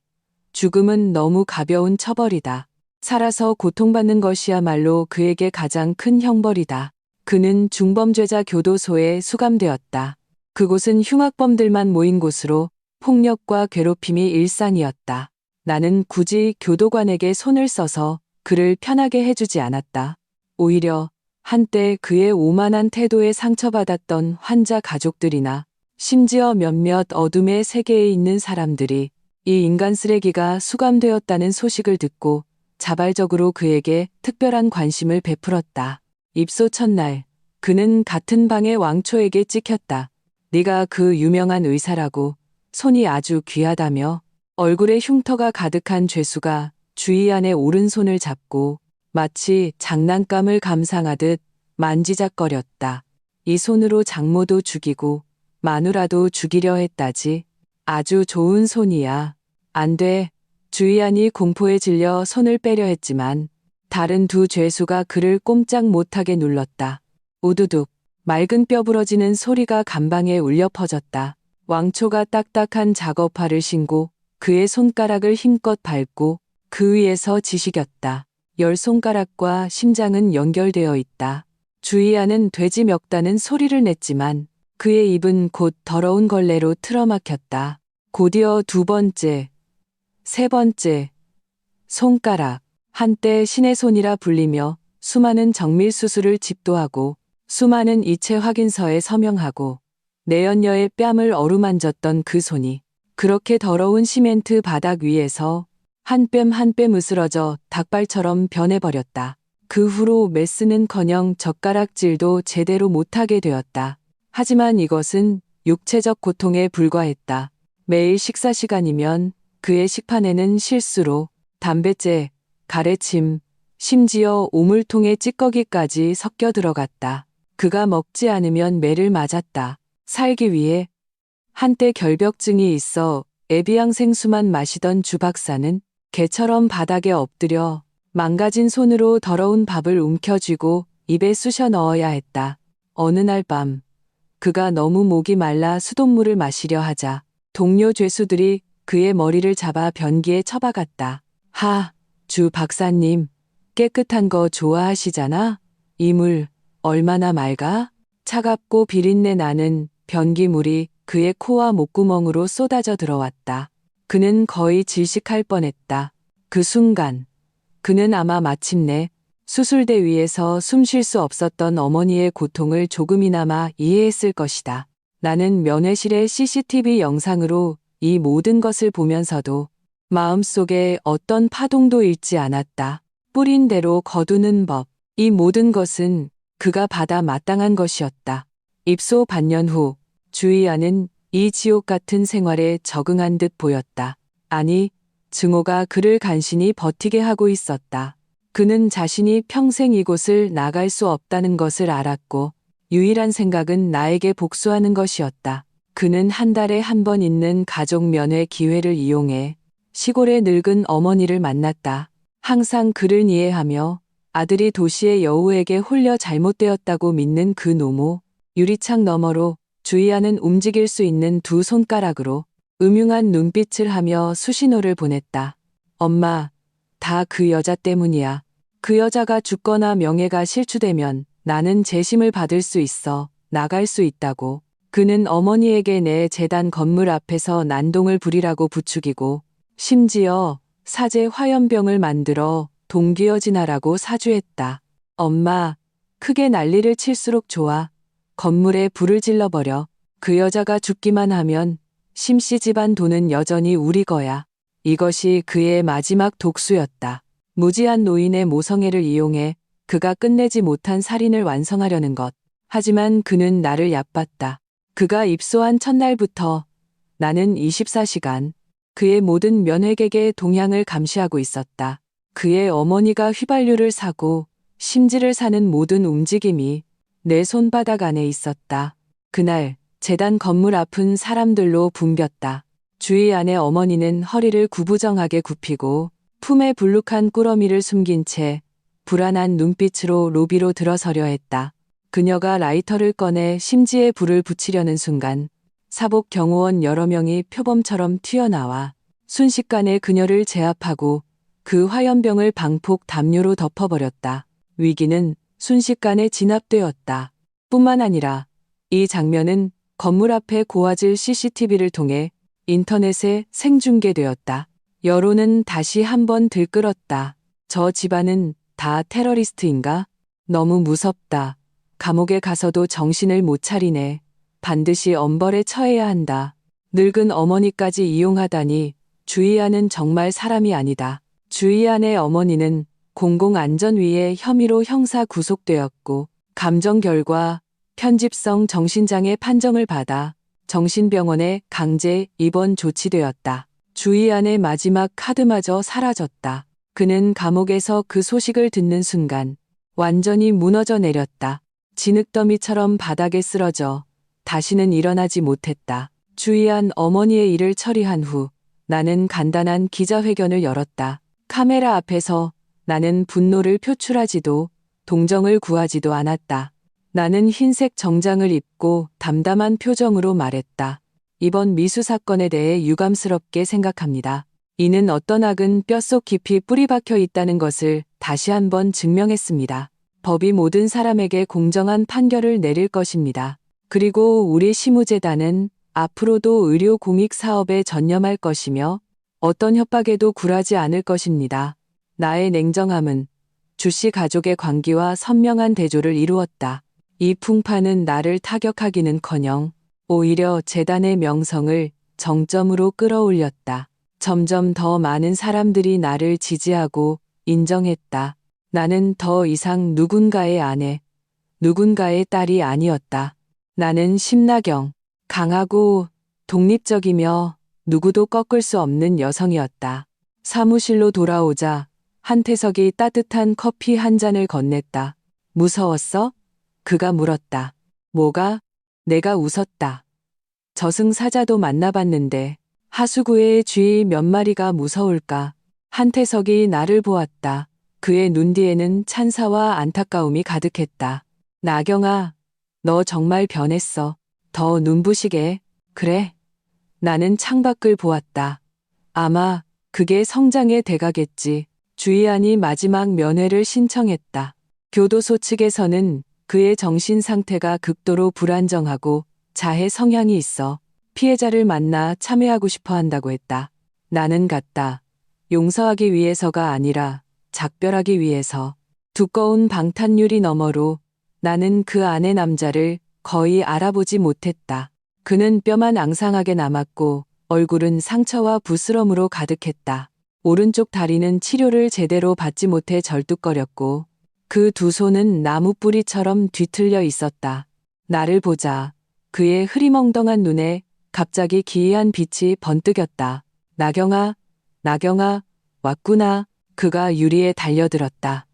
죽음은 너무 가벼운 처벌이다. 살아서 고통받는 것이야말로 그에게 가장 큰 형벌이다. 그는 중범죄자 교도소에 수감되었다. 그곳은 흉악범들만 모인 곳으로 폭력과 괴롭힘이 일상이었다. 나는 굳이 교도관에게 손을 써서 그를 편하게 해주지 않았다. 오히려 한때 그의 오만한 태도에 상처받았던 환자 가족들이나 심지어 몇몇 어둠의 세계에 있는 사람들이 이 인간 쓰레기가 수감되었다는 소식을 듣고 자발적으로 그에게 특별한 관심을 베풀었다. 입소 첫날 그는 같은 방의 왕초에게 찍혔다. 네가 그 유명한 의사라고, 손이 아주 귀하다며 얼굴에 흉터가 가득한 죄수가 주의안의 오른손을 잡고 마치 장난감을 감상하듯 만지작거렸다. 이 손으로 장모도 죽이고 마누라도 죽이려 했다지. 아주 좋은 손이야. 안 돼. 주희안이 공포에 질려 손을 빼려 했지만 다른 두 죄수가 그를 꼼짝 못하게 눌렀다. 우두둑. 맑은 뼈 부러지는 소리가 감방에 울려 퍼졌다. 왕초가 딱딱한 작업화를 신고 그의 손가락을 힘껏 밟고 그 위에서 지식였다. 10손가락과 심장은 연결되어 있다. 주희안은 돼지 멱다는 소리를 냈지만 그의 입은 곧 더러운 걸레로 틀어막혔다. 곧이어 두 번째, 세 번째, 손가락. 한때 신의 손이라 불리며 수많은 정밀 수술을 집도하고 수많은 이체 확인서에 서명하고 내연녀의 뺨을 어루만졌던 그 손이 그렇게 더러운 시멘트 바닥 위에서 한 뼘 한 뼘 으스러져 닭발처럼 변해버렸다. 그 후로 메스는커녕 젓가락질도 제대로 못하게 되었다. 하지만 이것은 육체적 고통에 불과했다. 매일 식사 시간이면 그의 식판에는 실수로 담뱃재, 가래침, 심지어 오물통의 찌꺼기까지 섞여 들어갔다. 그가 먹지 않으면 매를 맞았다. 살기 위해 한때 결벽증이 있어 에비앙생수만 마시던 주 박사는 개처럼 바닥에 엎드려 망가진 손으로 더러운 밥을 움켜쥐고 입에 쑤셔 넣어야 했다. 어느 날 밤 그가 너무 목이 말라 수돗물을 마시려 하자 동료 죄수들이 그의 머리를 잡아 변기에 처박았다. 주 박사님, 깨끗한 거 좋아하시잖아? 이 물 얼마나 맑아? 차갑고 비린내 나는 변기물이 그의 코와 목구멍으로 쏟아져 들어왔다. 그는 거의 질식할 뻔했다. 그 순간 그는 아마 마침내 수술대 위에서 숨 쉴 수 없었던 어머니의 고통을 조금이나마 이해했을 것이다. 나는 면회실의 CCTV 영상으로 이 모든 것을 보면서도 마음속에 어떤 파동도 잃지 않았다. 뿌린 대로 거두는 법. 이 모든 것은 그가 받아 마땅한 것이었다. 입소 반년 후 주희안은 이 지옥 같은 생활에 적응한 듯 보였다. 아니, 증오가 그를 간신히 버티게 하고 있었다. 그는 자신이 평생 이곳을 나갈 수 없다는 것을 알았고 유일한 생각은 나에게 복수하는 것이었다. 그는 한 달에 한 번 있는 가족 면회 기회를 이용해 시골의 늙은 어머니를 만났다. 항상 그를 이해하며 아들이 도시의 여우에게 홀려 잘못되었다고 믿는 그 노모, 유리창 너머로 주희안은 움직일 수 있는 두 손가락으로 음흉한 눈빛을 하며 수신호를 보냈다. 엄마, 다 그 여자 때문이야. 그 여자가 죽거나 명예가 실추되면 나는 재심을 받을 수 있어. 나갈 수 있다고. 그는 어머니에게 내 재단 건물 앞에서 난동을 부리라고 부추기고 심지어 사제 화염병을 만들어 동기어진하라고 사주했다. 엄마, 크게 난리를 칠수록 좋아. 건물에 불을 질러버려. 그 여자가 죽기만 하면 심씨 집안 돈은 여전히 우리 거야. 이것이 그의 마지막 독수였다. 무지한 노인의 모성애를 이용해 그가 끝내지 못한 살인을 완성하려는 것. 하지만 그는 나를 얕봤다. 그가 입소한 첫날부터 나는 24시간 그의 모든 면회객의 동향을 감시하고 있었다. 그의 어머니가 휘발유를 사고 심지를 사는 모든 움직임이 내 손바닥 안에 있었다. 그날 재단 건물 앞은 사람들로 붐볐다. 주희안의 어머니는 허리를 구부정하게 굽히고 품에 불룩한 꾸러미를 숨긴 채 불안한 눈빛으로 로비로 들어서려 했다. 그녀가 라이터를 꺼내 심지에 불을 붙이려는 순간 사복 경호원 여러 명이 표범처럼 튀어나와 순식간에 그녀를 제압하고 그 화염병을 방폭 담요로 덮어버렸다. 위기는 순식간에 진압되었다. 뿐만 아니라 이 장면은 건물 앞에 고화질 CCTV를 통해 인터넷에 생중계되었다. 여론은 다시 한번 들끓었다. 저 집안은 다 테러리스트인가? 너무 무섭다. 감옥에 가서도 정신을 못 차리네. 반드시 엄벌에 처해야 한다. 늙은 어머니까지 이용하다니 주희안은 정말 사람이 아니다. 주희안의 어머니는 공공안전위의 혐의로 형사 구속되었고 감정 결과 편집성 정신장애 판정을 받아 정신병원에 강제 입원 조치되었다. 주희안의 마지막 카드마저 사라졌다. 그는 감옥에서 그 소식을 듣는 순간 완전히 무너져 내렸다. 진흙더미처럼 바닥에 쓰러져 다시는 일어나지 못했다. 주의한 어머니의 일을 처리한 후 나는 간단한 기자회견을 열었다. 카메라 앞에서 나는 분노를 표출하지도 동정을 구하지도 않았다. 나는 흰색 정장을 입고 담담한 표정으로 말했다. 이번 미수 사건에 대해 유감스럽게 생각합니다. 이는 어떤 악은 뼛속 깊이 뿌리박혀 있다는 것을 다시 한번 증명했습니다. 법이 모든 사람에게 공정한 판결을 내릴 것입니다. 그리고 우리 시무재단은 앞으로도 의료 공익 사업에 전념할 것이며 어떤 협박에도 굴하지 않을 것입니다. 나의 냉정함은 주씨 가족의 관계와 선명한 대조를 이루었다. 이 풍파는 나를 타격하기는커녕 오히려 재단의 명성을 정점으로 끌어올렸다. 점점 더 많은 사람들이 나를 지지하고 인정했다. 나는 더 이상 누군가의 아내, 누군가의 딸이 아니었다. 나는 심나경, 강하고 독립적이며 누구도 꺾을 수 없는 여성이었다. 사무실로 돌아오자 한태석이 따뜻한 커피 한 잔을 건넸다. 무서웠어? 그가 물었다. 뭐가? 내가 웃었다. 저승사자도 만나봤는데 하수구의 쥐 몇 마리가 무서울까? 한태석이 나를 보았다. 그의 눈 뒤에는 찬사와 안타까움이 가득했다. 나경아, 너 정말 변했어. 더 눈부시게. 그래? 나는 창밖을 보았다. 아마 그게 성장의 대가겠지. 주희안이 마지막 면회를 신청했다. 교도소 측에서는 그의 정신 상태가 극도로 불안정하고 자해 성향이 있어 피해자를 만나 참회하고 싶어 한다고 했다. 나는 갔다. 용서하기 위해서가 아니라 작별하기 위해서. 두꺼운 방탄유리 너머로 나는 그 안의 남자를 거의 알아보지 못했다. 그는 뼈만 앙상하게 남았고 얼굴은 상처와 부스럼으로 가득했다. 오른쪽 다리는 치료를 제대로 받지 못해 절뚝거렸고 그 두 손은 나무뿌리처럼 뒤틀려 있었다. 나를 보자 그의 흐리멍덩한 눈에 갑자기 기이한 빛이 번뜩였다. 나경아, 나경아, 왔구나. 그가 유리에 달려들었다.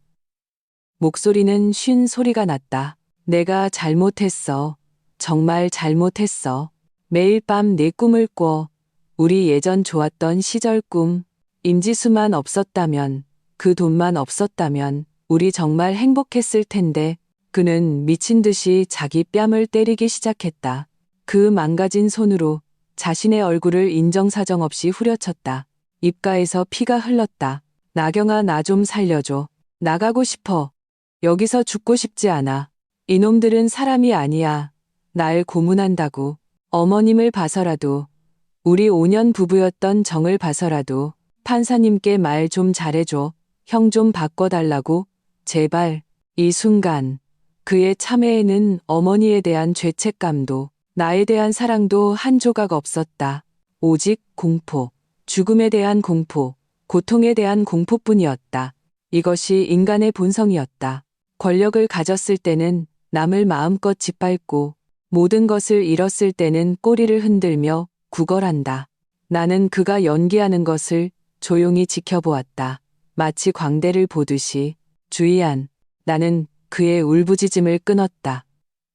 목소리는 쉰 소리가 났다. 내가 잘못했어. 정말 잘못했어. 매일 밤 내 꿈을 꿔. 우리 예전 좋았던 시절 꿈. 임지수만 없었다면, 그 돈만 없었다면 우리 정말 행복했을 텐데. 그는 미친 듯이 자기 뺨을 때리기 시작했다. 그 망가진 손으로 자신의 얼굴을 인정사정 없이 후려쳤다. 입가에서 피가 흘렀다. 나경아, 나 좀 살려줘. 나가고 싶어. 여기서 죽고 싶지 않아. 이놈들은 사람이 아니야. 날 고문한다고. 어머님을 봐서라도, 우리 5년 부부였던 정을 봐서라도 판사님께 말 좀 잘해줘. 형 좀 바꿔달라고. 제발. 이 순간 그의 참회에는 어머니에 대한 죄책감도 나에 대한 사랑도 한 조각 없었다. 오직 공포, 죽음에 대한 공포, 고통에 대한 공포뿐이었다. 이것이 인간의 본성이었다. 권력을 가졌을 때는 남을 마음껏 짓밟고 모든 것을 잃었을 때는 꼬리를 흔들며 구걸한다. 나는 그가 연기하는 것을 조용히 지켜보았다. 마치 광대를 보듯이. 주희안, 나는 그의 울부짖음을 끊었다.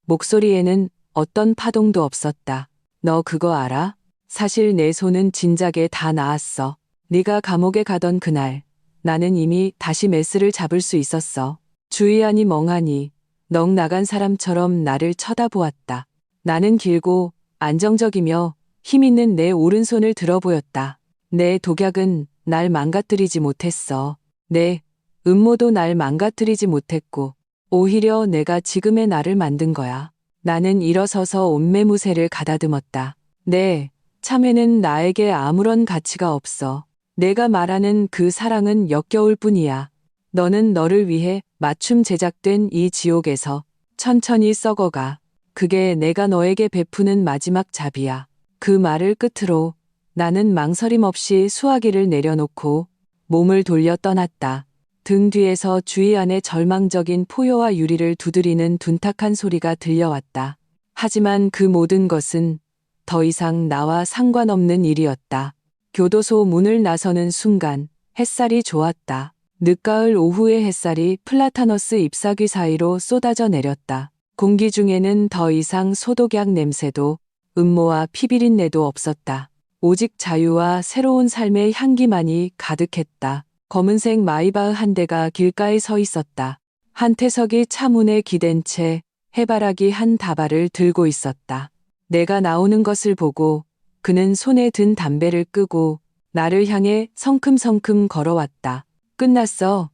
목소리에는 어떤 파동도 없었다. 너 그거 알아? 사실 내 손은 진작에 다 나았어. 네가 감옥에 가던 그날 나는 이미 다시 메스를 잡을 수 있었어. 주희안이 멍하니 넋 나간 사람처럼 나를 쳐다보았다. 나는 길고 안정적이며 힘있는 내 오른손을 들어보였다. 내 독약은 날 망가뜨리지 못했어. 내 음모도 날 망가뜨리지 못했고 오히려 내가 지금의 나를 만든 거야. 나는 일어서서 옷매무새를 가다듬었다. 네, 참회는 나에게 아무런 가치가 없어. 내가 말하는 그 사랑은 역겨울 뿐이야. 너는 너를 위해 맞춤 제작된 이 지옥에서 천천히 썩어가. 그게 내가 너에게 베푸는 마지막 잡이야. 그 말을 끝으로 나는 망설임 없이 수화기를 내려놓고 몸을 돌려 떠났다. 등 뒤에서 주희안의 절망적인 포효와 유리를 두드리는 둔탁한 소리가 들려왔다. 하지만 그 모든 것은 더 이상 나와 상관없는 일이었다. 교도소 문을 나서는 순간 햇살이 좋았다. 늦가을 오후의 햇살이 플라타너스 잎사귀 사이로 쏟아져 내렸다. 공기 중에는 더 이상 소독약 냄새도 음모와 피비린내도 없었다. 오직 자유와 새로운 삶의 향기만이 가득했다. 검은색 마이바흐 한 대가 길가에 서 있었다. 한태석이 차 문에 기댄 채 해바라기 한 다발을 들고 있었다. 내가 나오는 것을 보고 그는 손에 든 담배를 끄고 나를 향해 성큼성큼 걸어왔다. 끝났어?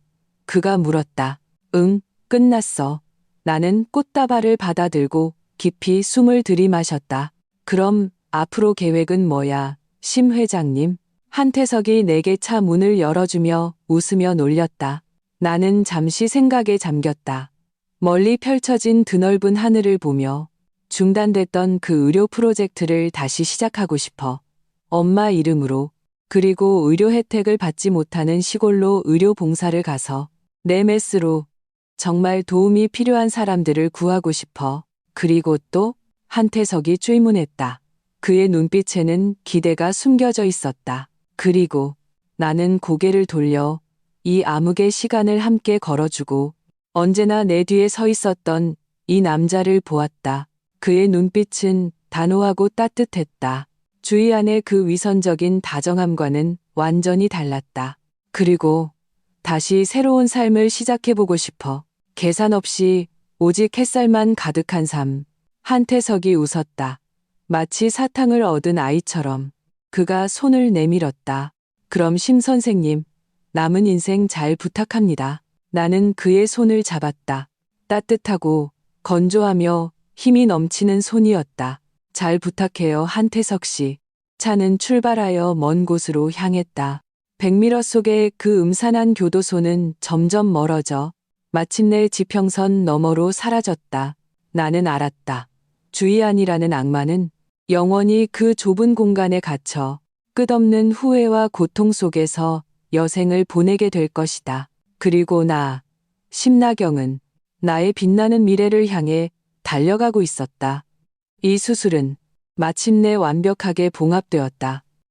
그가 물었다. 응, 끝났어. 나는 꽃다발을 받아들고 깊이 숨을 들이마셨다. 그럼 앞으로 계획은 뭐야, 심 회장님? 한태석이 내게 차 문을 열어주며 웃으며 놀렸다. 나는 잠시 생각에 잠겼다. 멀리 펼쳐진 드넓은 하늘을 보며 중단됐던 그 의료 프로젝트를 다시 시작하고 싶어. 엄마 이름으로. 그리고 의료 혜택을 받지 못하는 시골로 의료 봉사를 가서 내 메스로 정말 도움이 필요한 사람들을 구하고 싶어. 그리고 또 한태석이追문했다. 그의 눈빛에는 기대가 숨겨져 있었다. 그리고 나는 고개를 돌려 이 암흑의 시간을 함께 걸어주고 언제나 내 뒤에 서 있었던 이 남자를 보았다. 그의 눈빛은 단호하고 따뜻했다. 주의 안의 그 위선적인 다정함과는 완전히 달랐다. 그리고 다시 새로운 삶을 시작해보고 싶어. 계산 없이 오직 햇살만 가득한 삶. 한태석이 웃었다. 마치 사탕을 얻은 아이처럼. 그가 손을 내밀었다. 그럼 심 선생님, 남은 인생 잘 부탁합니다. 나는 그의 손을 잡았다. 따뜻하고 건조하며 힘이 넘치는 손이었다. 잘 부탁해요, 한태석 씨. 차는 출발하여 먼 곳으로 향했다. 백미러 속의 그 음산한 교도소는 점점 멀어져 마침내 지평선 너머로 사라졌다. 나는 알았다. 주의안이라는 악마는 영원히 그 좁은 공간에 갇혀 끝없는 후회와 고통 속에서 여생을 보내게 될 것이다. 그리고 나, 심나경은 나의 빛나는 미래를 향해 달려가고 있었다. 이 수술은 마침내 완벽하게 봉합되었다.